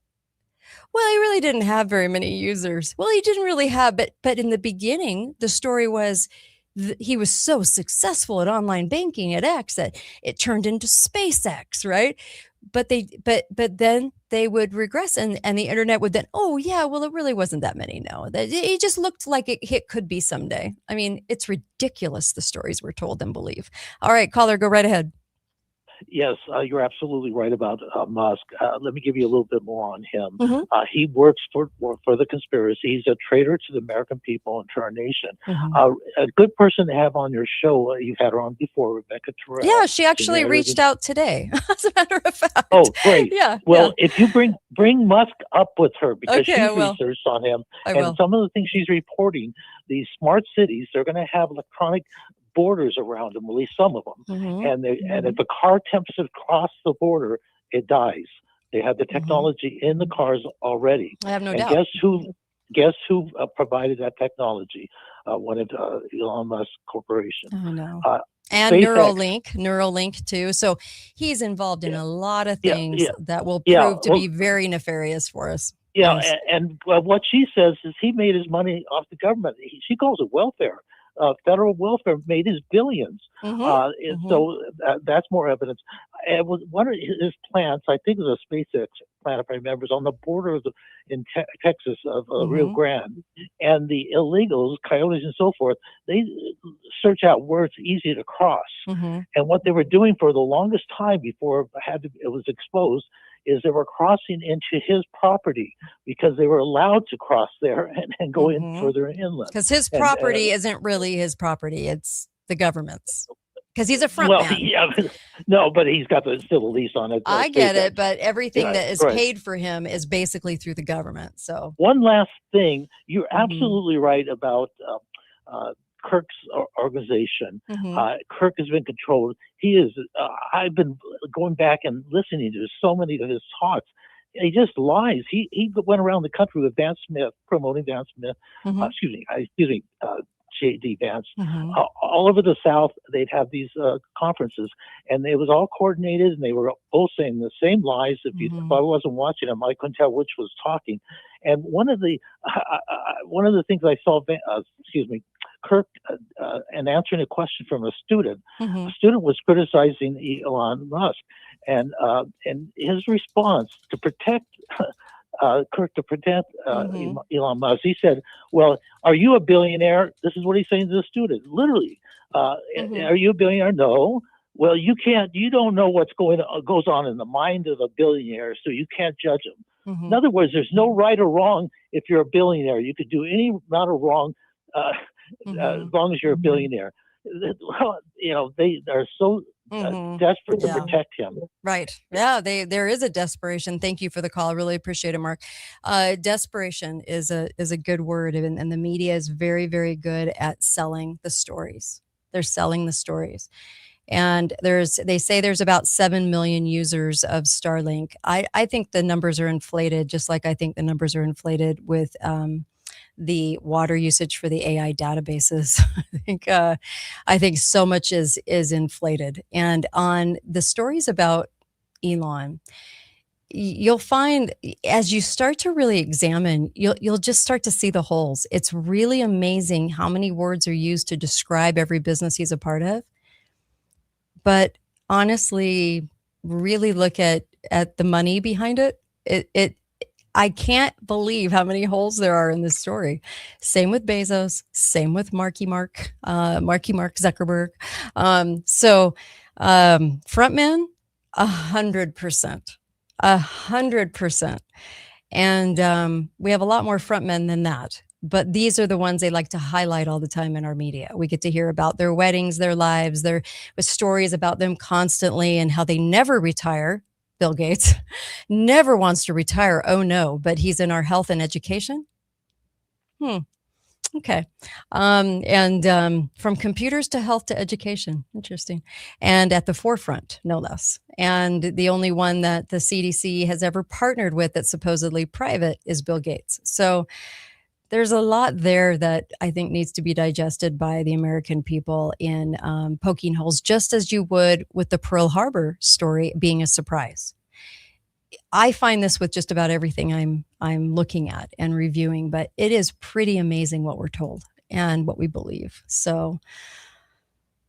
Well, he really didn't have very many users. Well, he didn't really have, but in the beginning, the story was he was so successful at online banking at X that it turned into SpaceX, right? But then they would regress, and the internet would then, oh yeah, well, it really wasn't that many. No, it just looked like it could be someday. I mean, it's ridiculous, the stories we're told and believe. All right, caller, go right ahead. Yes, you're absolutely right about Musk. Let me give you a little bit more on him. Mm-hmm. He works for the conspiracy. He's a traitor to the American people and to our nation. Mm-hmm. A good person to have on your show. You've had her on before, Rebecca Terrell. Yeah, she actually reached out today, as a matter of fact. Oh, great. Yeah. Well, if you bring Musk up with her, because she's researched on him, and some of the things she's reporting, these smart cities, they're going to have electronic borders around them, at least some of them. Mm-hmm. And if a car attempts to cross the border, it dies. They have the technology in the cars already. I have no and doubt. Guess who provided that technology? One of Elon Musk Corporation. Oh no. And SpaceX. Neuralink too. So he's involved in a lot of things that will prove to be very nefarious for us. Yeah, and what she says is he made his money off the government. She calls it welfare. Federal welfare made his billions. Mm-hmm. So that's more evidence. And one of his plants, I think it was a SpaceX plant, if I remember, is on the border of in Texas of Rio Grande. And the illegals, coyotes and so forth, they search out where it's easy to cross. Mm-hmm. And what they were doing for the longest time before it was exposed is they were crossing into his property because they were allowed to cross there and go in further inland. Because his property isn't really his property; it's the government's. Because he's a front man. Yeah, no, but he's got still a lease on it. I get it, but everything that is paid for him is basically through the government. So one last thing, you're absolutely right about Kirk's organization. Kirk has been controlled. He is. I've been going back and listening to so many of his talks. He just lies. He went around the country with Vance Smith, promoting Vance Smith. Excuse me, J.D. Vance. All over the South, they'd have these conferences, and it was all coordinated, and they were both saying the same lies. If I wasn't watching them, I couldn't tell which was talking. And one of the things I saw, Kirk, and answering a question from a student. A student was criticizing Elon Musk, and his response to protect Kirk, to protect Elon Musk, he said, "Well, are you a billionaire?" This is what he's saying to the student, literally. Are you a billionaire? No. Well, you can't. You don't know what's goes on in the mind of a billionaire, so you can't judge him. In other words, there's no right or wrong if you're a billionaire. You could do any amount of wrong. As long as you're a billionaire, they are so desperate to protect him. Right. Yeah, there is a desperation. Thank you for the call. I really appreciate it, Mark. Desperation is a good word, and the media is very, very good at selling the stories. They're selling the stories. And they say there's about 7 million users of Starlink. I think the numbers are inflated, just like I think the numbers are inflated with the water usage for the AI databases. I think so much is inflated. And on the stories about Elon, you'll find as you start to really examine, you'll just start to see the holes. It's really amazing how many words are used to describe every business he's a part of. But honestly, really look at the money behind it. I can't believe how many holes there are in this story. Same with Bezos, same with Marky Mark Zuckerberg. Frontman, 100%. 100%. And we have a lot more frontmen than that. But these are the ones they like to highlight all the time in our media. We get to hear about their weddings, their lives, with stories about them constantly and how they never retire. Bill Gates never wants to retire. Oh no, but he's in our health and education. Okay. From computers to health to education. Interesting. And at the forefront, no less. And the only one that the CDC has ever partnered with that's supposedly private is Bill Gates. So there's a lot there that I think needs to be digested by the American people in poking holes, just as you would with the Pearl Harbor story being a surprise. I find this with just about everything I'm looking at and reviewing, but it is pretty amazing what we're told and what we believe. So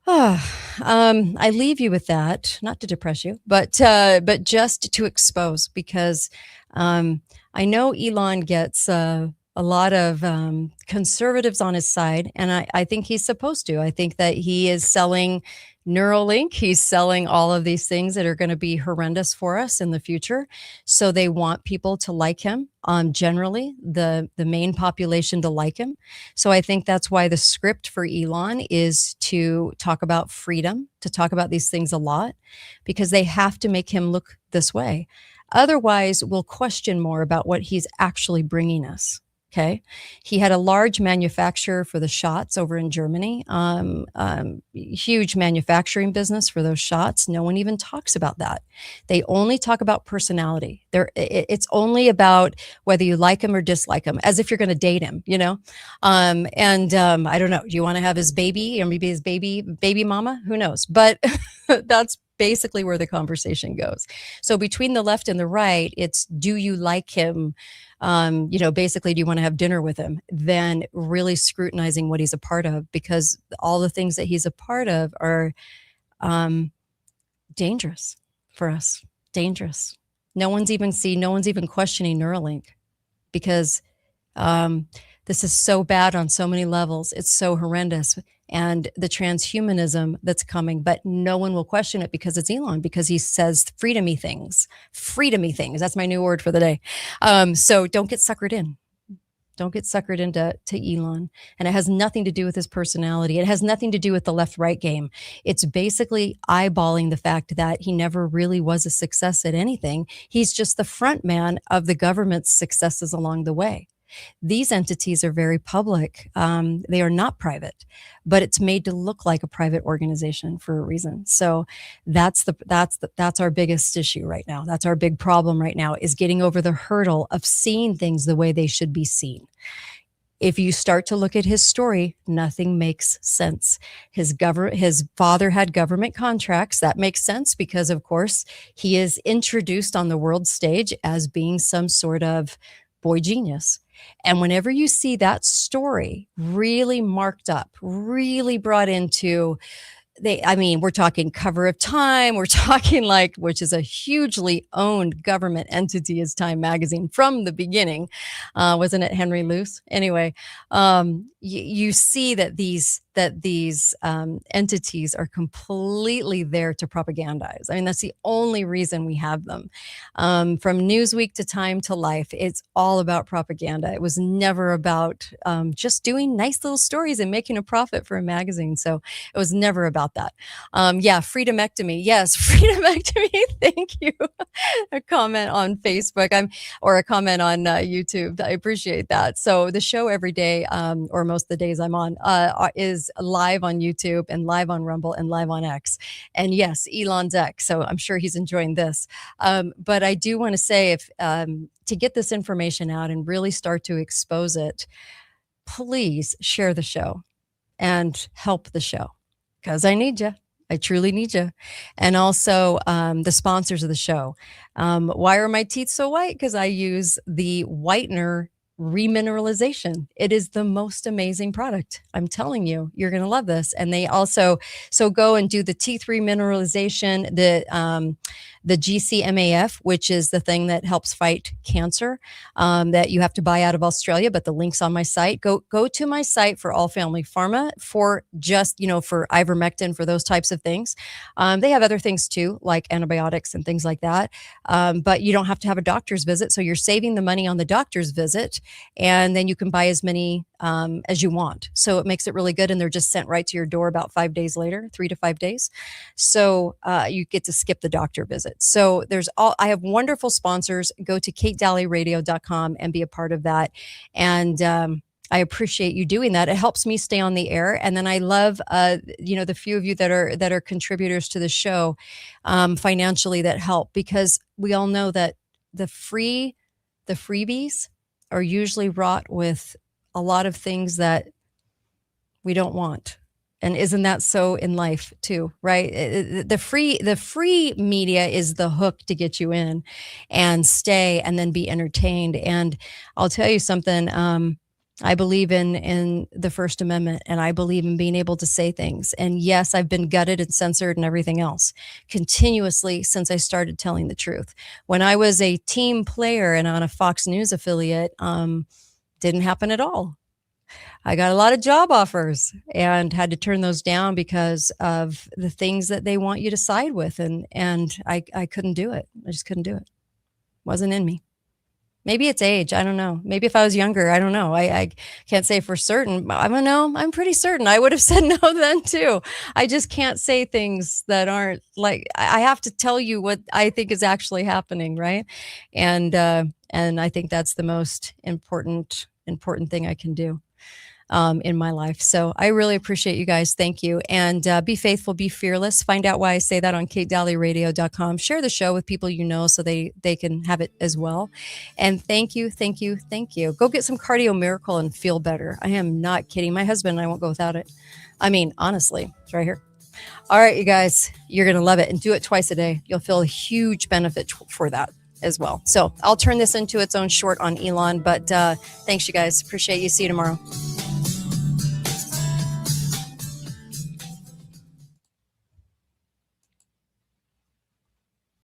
I leave you with that, not to depress you, but just to expose, because I know Elon gets a lot of conservatives on his side, and I think he's supposed to. I think that he is selling Neuralink. He's selling all of these things that are going to be horrendous for us in the future. So they want people to like him, generally, the main population to like him. So I think that's why the script for Elon is to talk about freedom, to talk about these things a lot, because they have to make him look this way. Otherwise, we'll question more about what he's actually bringing us. Okay. He had a large manufacturer for the shots over in Germany, huge manufacturing business for those shots. No one even talks about that. They only talk about personality. It's only about whether you like him or dislike him, as if you're going to date him, you know? I don't know. Do you want to have his baby or maybe his baby mama? Who knows? But that's basically where the conversation goes. So between the left and the right, it's, do you like him? Basically, do you want to have dinner with him? Then really scrutinizing what he's a part of, because all the things that he's a part of are dangerous for us. Dangerous. No one's even questioning Neuralink, because this is so bad on so many levels. It's so horrendous. And the transhumanism that's coming, but no one will question it because it's Elon, because he says freedomy things. Freedomy things. That's my new word for the day. So don't get suckered in. Don't get suckered into Elon. And it has nothing to do with his personality. It has nothing to do with the left-right game. It's basically eyeballing the fact that he never really was a success at anything. He's just the front man of the government's successes along the way. These entities are very public. They are not private, but it's made to look like a private organization for a reason. So that's our biggest issue right now. That's our big problem right now, is getting over the hurdle of seeing things the way they should be seen. If you start to look at his story, nothing makes sense. His father had government contracts. That makes sense because, of course, he is introduced on the world stage as being some sort of boy genius. And whenever you see that story really marked up, really brought into we're talking cover of Time, we're talking which is a hugely owned government entity, is Time magazine from the beginning. Wasn't it Henry Luce? Anyway, you see that these entities are completely there to propagandize. I mean, that's the only reason we have them. From Newsweek to Time to Life, it's all about propaganda. It was never about just doing nice little stories and making a profit for a magazine. So it was never about that. Freedomectomy. Yes, freedomectomy. Thank you. A comment on Facebook, or a comment on YouTube. I appreciate that. So the show every day, or most of the days I'm on, is live on YouTube and live on Rumble and live on X. And yes, Elon's X. So I'm sure he's enjoying this. But I do want to say, if to get this information out and really start to expose it, please share the show and help the show, because I need you. I truly need you. And also the sponsors of the show. Why are my teeth so white? Because I use the whitener remineralization. It is the most amazing product. I'm telling you, you're going to love this. And they also, so go and do the teeth remineralization, the GCMAF, which is the thing that helps fight cancer, that you have to buy out of Australia, but the link's on my site. Go to my site for All Family Pharma for just, for ivermectin, for those types of things. They have other things too, like antibiotics and things like that. But you don't have to have a doctor's visit. So you're saving the money on the doctor's visit, and then you can buy as many as you want. So it makes it really good. And they're just sent right to your door about 5 days later, 3 to 5 days. So you get to skip the doctor visit. So I have wonderful sponsors. Go to katedalleyradio.com and be a part of that. And I appreciate you doing that. It helps me stay on the air. And then I love, the few of you that are contributors to the show financially that help, because we all know that the freebies are usually wrought with a lot of things that we don't want. And isn't that so in life too, right? The free media is the hook to get you in and stay and then be entertained. And I'll tell you something, I believe in the First Amendment, and I believe in being able to say things. And yes, I've been gutted and censored and everything else continuously since I started telling the truth. When I was a team player and on a Fox News affiliate, didn't happen at all. I got a lot of job offers and had to turn those down because of the things that they want you to side with. And I couldn't do it. I just couldn't do it. Wasn't in me. Maybe it's age. I don't know. Maybe if I was younger, I don't know. I can't say for certain. I don't know. I'm pretty certain I would have said no then too. I just can't say things that aren't like, I have to tell you what I think is actually happening. Right. And I think that's the most important thing I can do in my life. So I really appreciate you guys. Thank you. And be faithful, be fearless. Find out why I say that on katedalleyradio.com. Share the show with people you know so they can have it as well. And thank you. Go get some Cardio Miracle and feel better. I am not kidding. My husband and I won't go without it. I mean, honestly, it's right here. All right, you guys, you're going to love it, and do it twice a day. You'll feel a huge benefit for that as well. So I'll turn this into its own short on Elon, but thanks you guys. Appreciate you. See you tomorrow.